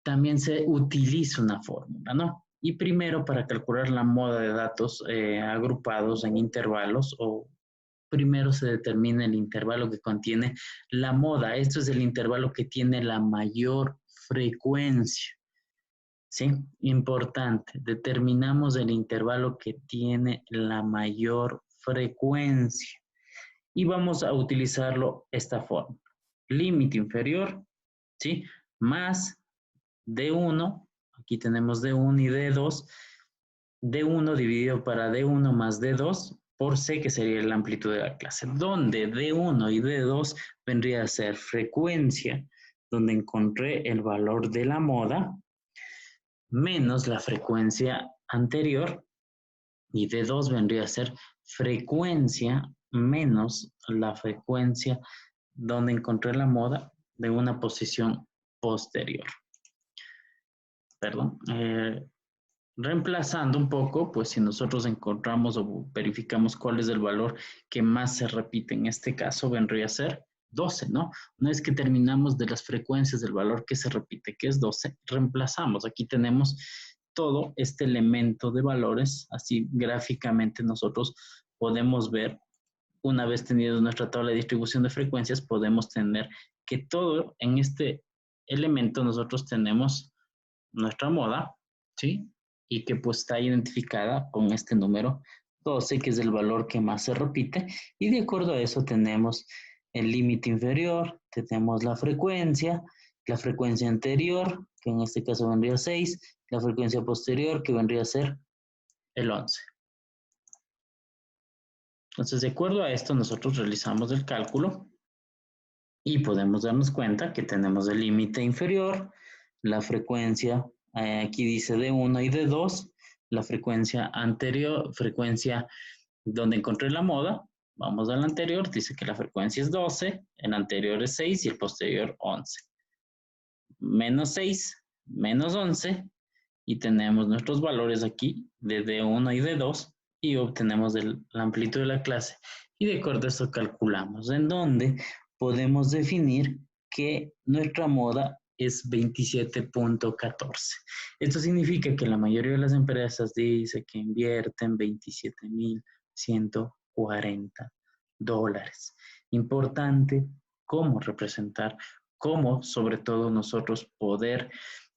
también se utiliza una fórmula, ¿no? Y primero, para calcular la moda de datos agrupados en intervalos, o primero se determina el intervalo que contiene la moda. Esto es el intervalo que tiene la mayor frecuencia. ¿Sí? Importante, determinamos el intervalo que tiene la mayor frecuencia. Y vamos a utilizarlo esta forma. Límite inferior, ¿sí? Más D1, aquí tenemos D1 y D2, D1 dividido para D1 más D2 por C, que sería la amplitud de la clase, donde D1 y D2 vendría a ser frecuencia, donde encontré el valor de la moda, menos la frecuencia anterior, y D2 vendría a ser frecuencia menos la frecuencia donde encontré la moda de una posición posterior. Perdón. Reemplazando un poco, pues si nosotros encontramos o verificamos cuál es el valor que más se repite en este caso, vendría a ser 12, ¿no? Una vez que terminamos de las frecuencias del valor que se repite, que es 12, reemplazamos. Aquí tenemos todo este elemento de valores, así gráficamente nosotros podemos ver, una vez tenido nuestra tabla de distribución de frecuencias, podemos tener que todo en este elemento nosotros tenemos nuestra moda, ¿sí? Y que pues está identificada con este número 12, que es el valor que más se repite, y de acuerdo a eso tenemos el límite inferior, tenemos la frecuencia anterior, que en este caso vendría a 6, la frecuencia posterior, que vendría a ser el 11. Entonces, de acuerdo a esto, nosotros realizamos el cálculo y podemos darnos cuenta que tenemos el límite inferior, la frecuencia, aquí dice D1 y D2, la frecuencia anterior, frecuencia donde encontré la moda, vamos al anterior, dice que la frecuencia es 12, el anterior es 6 y el posterior 11. Menos 6, menos 11, y tenemos nuestros valores aquí de D1 y D2 y obtenemos la amplitud de la clase. Y de acuerdo a esto calculamos en donde podemos definir que nuestra moda es 27.14. Esto significa que la mayoría de las empresas dice que invierten $27,140. Importante cómo representar, cómo sobre todo nosotros poder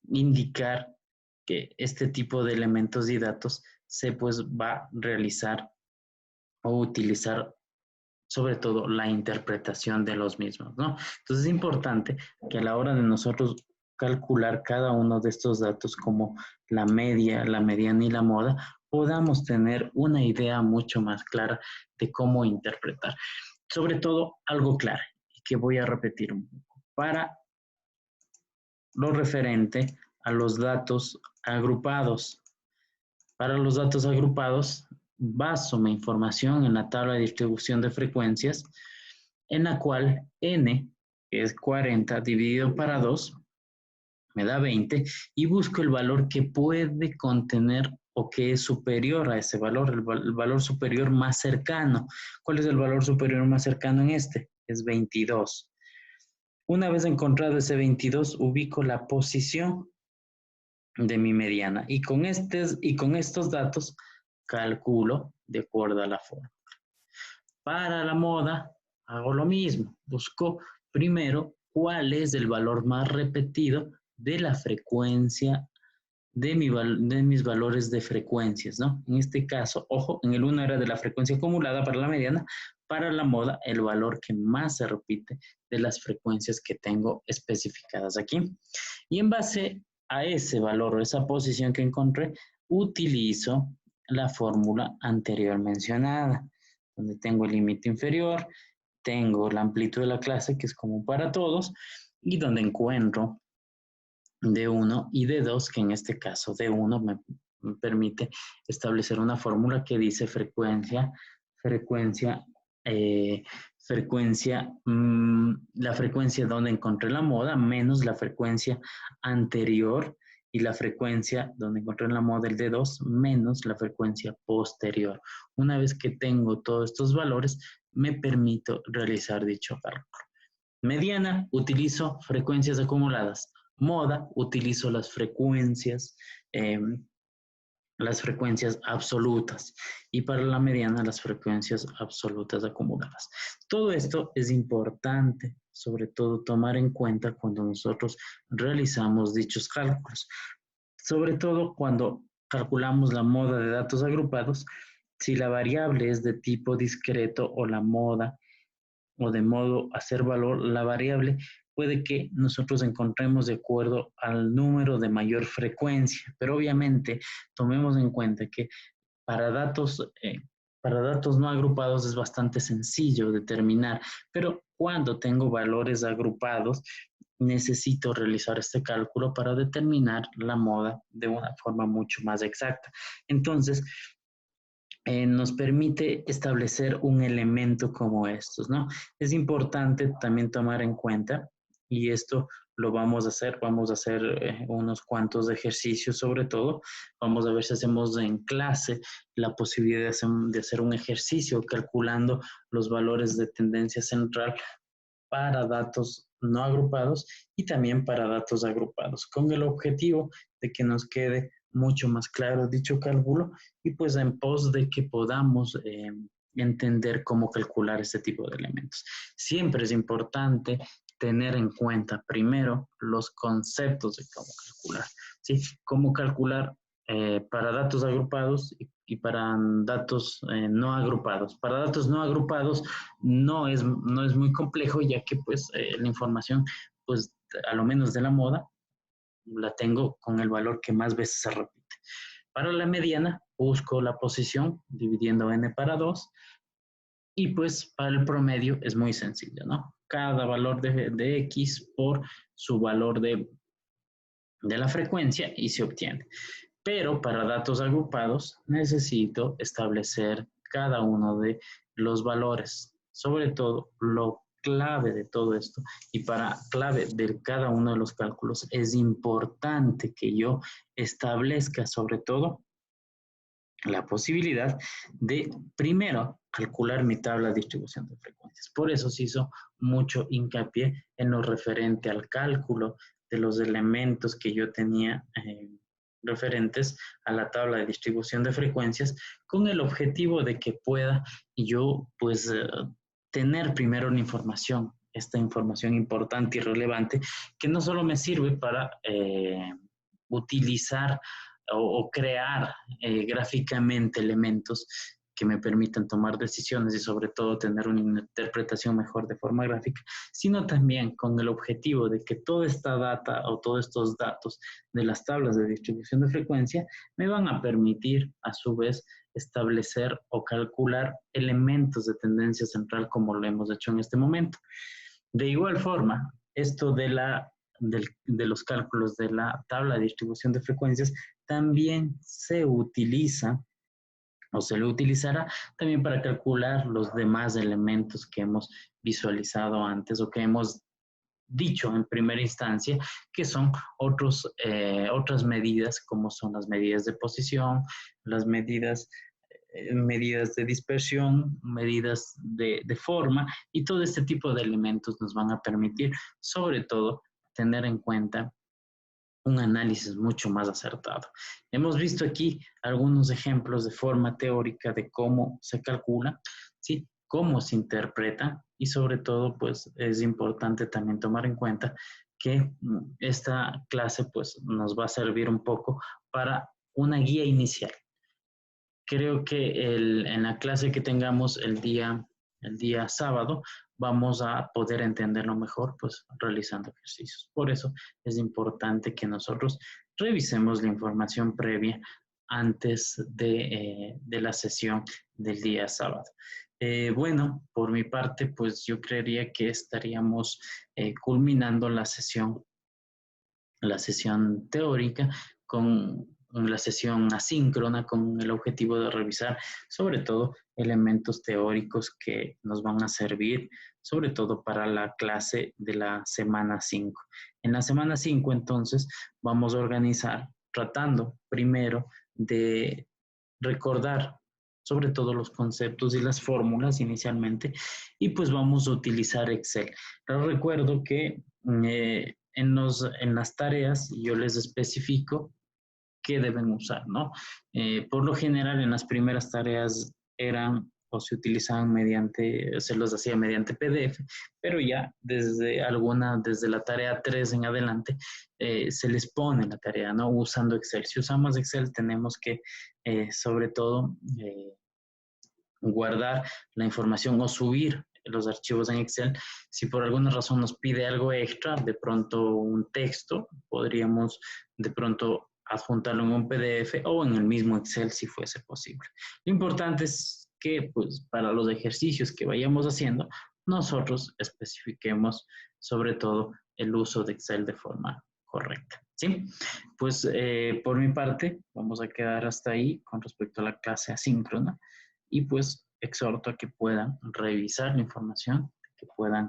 indicar que este tipo de elementos y datos se pues va a realizar o utilizar sobre todo la interpretación de los mismos, ¿no? Entonces es importante que a la hora de nosotros calcular cada uno de estos datos como la media, la mediana y la moda, podamos tener una idea mucho más clara de cómo interpretar. Sobre todo algo claro, y que voy a repetir un poco, para lo referente a los datos agrupados. Para los datos agrupados, baso mi información en la tabla de distribución de frecuencias, en la cual n, que es 40 dividido para 2, me da 20, y busco el valor que puede contener o que es superior a ese valor, el valor superior más cercano. ¿Cuál es el valor superior más cercano en este? Es 22. Una vez encontrado ese 22, ubico la posición de mi mediana y con estos datos calculo de acuerdo a la forma. Para la moda hago lo mismo, busco primero cuál es el valor más repetido de la frecuencia de mis valores de frecuencias, ¿no? En este caso, ojo, en el 1 era de la frecuencia acumulada para la mediana, para la moda el valor que más se repite de las frecuencias que tengo especificadas aquí. Y en base a ese valor o esa posición que encontré, utilizo la fórmula anterior mencionada, donde tengo el límite inferior, tengo la amplitud de la clase, que es común para todos, y donde encuentro D1 y D2, que en este caso D1 me permite establecer una fórmula que dice la frecuencia donde encontré la moda menos la frecuencia anterior y la frecuencia donde encontré la moda el D2 menos la frecuencia posterior. Una vez que tengo todos estos valores, me permito realizar dicho cálculo. Mediana, utilizo frecuencias acumuladas. Moda, utilizo eh, las frecuencias absolutas. Y para la mediana, las frecuencias absolutas acumuladas. Todo esto es importante, sobre todo tomar en cuenta cuando nosotros realizamos dichos cálculos. Sobre todo cuando calculamos la moda de datos agrupados, si la variable es de tipo discreto o la moda o de modo a hacer valor, la variable puede que nosotros encontremos de acuerdo al número de mayor frecuencia, pero obviamente tomemos en cuenta que para datos, eh, para datos no agrupados es bastante sencillo determinar, pero cuando tengo valores agrupados, necesito realizar este cálculo para determinar la moda de una forma mucho más exacta. Entonces, nos permite establecer un elemento como estos, ¿no? Es importante también tomar en cuenta, y esto lo vamos a hacer unos cuantos ejercicios sobre todo, vamos a ver si hacemos en clase la posibilidad de hacer un ejercicio calculando los valores de tendencia central para datos no agrupados y también para datos agrupados, con el objetivo de que nos quede mucho más claro dicho cálculo y pues en pos de que podamos entender cómo calcular este tipo de elementos. Siempre es importante tener en cuenta primero los conceptos de cómo calcular, ¿sí? Cómo calcular para datos agrupados y para datos no agrupados. Para datos no agrupados no es muy complejo, ya que pues la información, pues a lo menos de la moda, la tengo con el valor que más veces se repite. Para la mediana, busco la posición dividiendo n para 2 y pues para el promedio es muy sencillo, ¿no? Cada valor de x por su valor de la frecuencia y se obtiene. Pero para datos agrupados necesito establecer cada uno de los valores, sobre todo lo clave de todo esto y para clave de cada uno de los cálculos es importante que yo establezca sobre todo la posibilidad de primero calcular mi tabla de distribución de frecuencias. Por eso se hizo mucho hincapié en lo referente al cálculo de los elementos que yo tenía referentes a la tabla de distribución de frecuencias con el objetivo de que pueda yo pues tener primero la información, esta información importante y relevante que no solo me sirve para utilizar o crear gráficamente elementos que me permitan tomar decisiones y sobre todo tener una interpretación mejor de forma gráfica, sino también con el objetivo de que toda esta data o todos estos datos de las tablas de distribución de frecuencia me van a permitir a su vez establecer o calcular elementos de tendencia central como lo hemos hecho en este momento. De igual forma, esto de los cálculos de la tabla de distribución de frecuencias también se utiliza o se le utilizará también para calcular los demás elementos que hemos visualizado antes o que hemos dicho en primera instancia, que son otras medidas como son las medidas de posición, las medidas medidas de dispersión, medidas de forma, y todo este tipo de elementos nos van a permitir, sobre todo, tener en cuenta un análisis mucho más acertado. Hemos visto aquí algunos ejemplos de forma teórica de cómo se calcula, ¿sí? Cómo se interpreta, y sobre todo, pues es importante también tomar en cuenta que esta clase pues nos va a servir un poco para una guía inicial. Creo que en la clase que tengamos el día sábado vamos a poder entenderlo mejor, pues realizando ejercicios. Por eso es importante que nosotros revisemos la información previa antes de la sesión del día sábado. Bueno, por mi parte, pues yo creería que estaríamos culminando la sesión teórica con la sesión asíncrona con el objetivo de revisar sobre todo elementos teóricos que nos van a servir sobre todo para la clase de la semana 5. En la semana 5 entonces vamos a organizar tratando primero de recordar sobre todo los conceptos y las fórmulas inicialmente y pues vamos a utilizar Excel. Les recuerdo que en las tareas yo les especifico qué deben usar, ¿no? Por lo general en las primeras tareas eran o se utilizaban se los hacía mediante PDF, pero ya desde la tarea 3 en adelante, se les pone la tarea, ¿no? Usando Excel. Si usamos Excel tenemos que, sobre todo, guardar la información o subir los archivos en Excel. Si por alguna razón nos pide algo extra, de pronto un texto, podríamos de pronto adjuntarlo en un PDF o en el mismo Excel si fuese posible. Lo importante es que pues, para los ejercicios que vayamos haciendo, nosotros especifiquemos sobre todo el uso de Excel de forma correcta. ¿Sí? Pues por mi parte, vamos a quedar hasta ahí con respecto a la clase asíncrona y pues exhorto a que puedan revisar la información, que puedan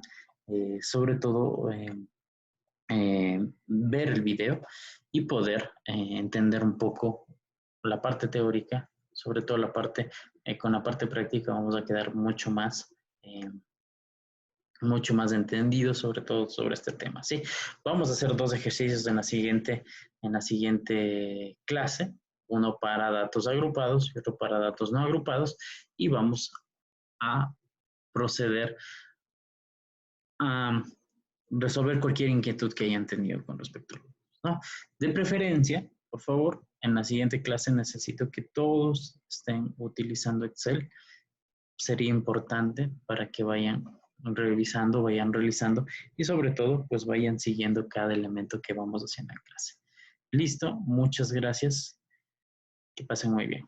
sobre todo ver el video y poder entender un poco la parte teórica, sobre todo con la parte práctica vamos a quedar mucho más entendidos, sobre todo sobre este tema, ¿sí? Vamos a hacer 2 ejercicios en la siguiente clase, uno para datos agrupados y otro para datos no agrupados, y vamos a proceder a resolver cualquier inquietud que hayan tenido con respecto a los grupos, ¿no? De preferencia, por favor, en la siguiente clase necesito que todos estén utilizando Excel. Sería importante para que vayan revisando, vayan realizando y sobre todo, pues vayan siguiendo cada elemento que vamos haciendo en clase. Listo, muchas gracias. Que pasen muy bien.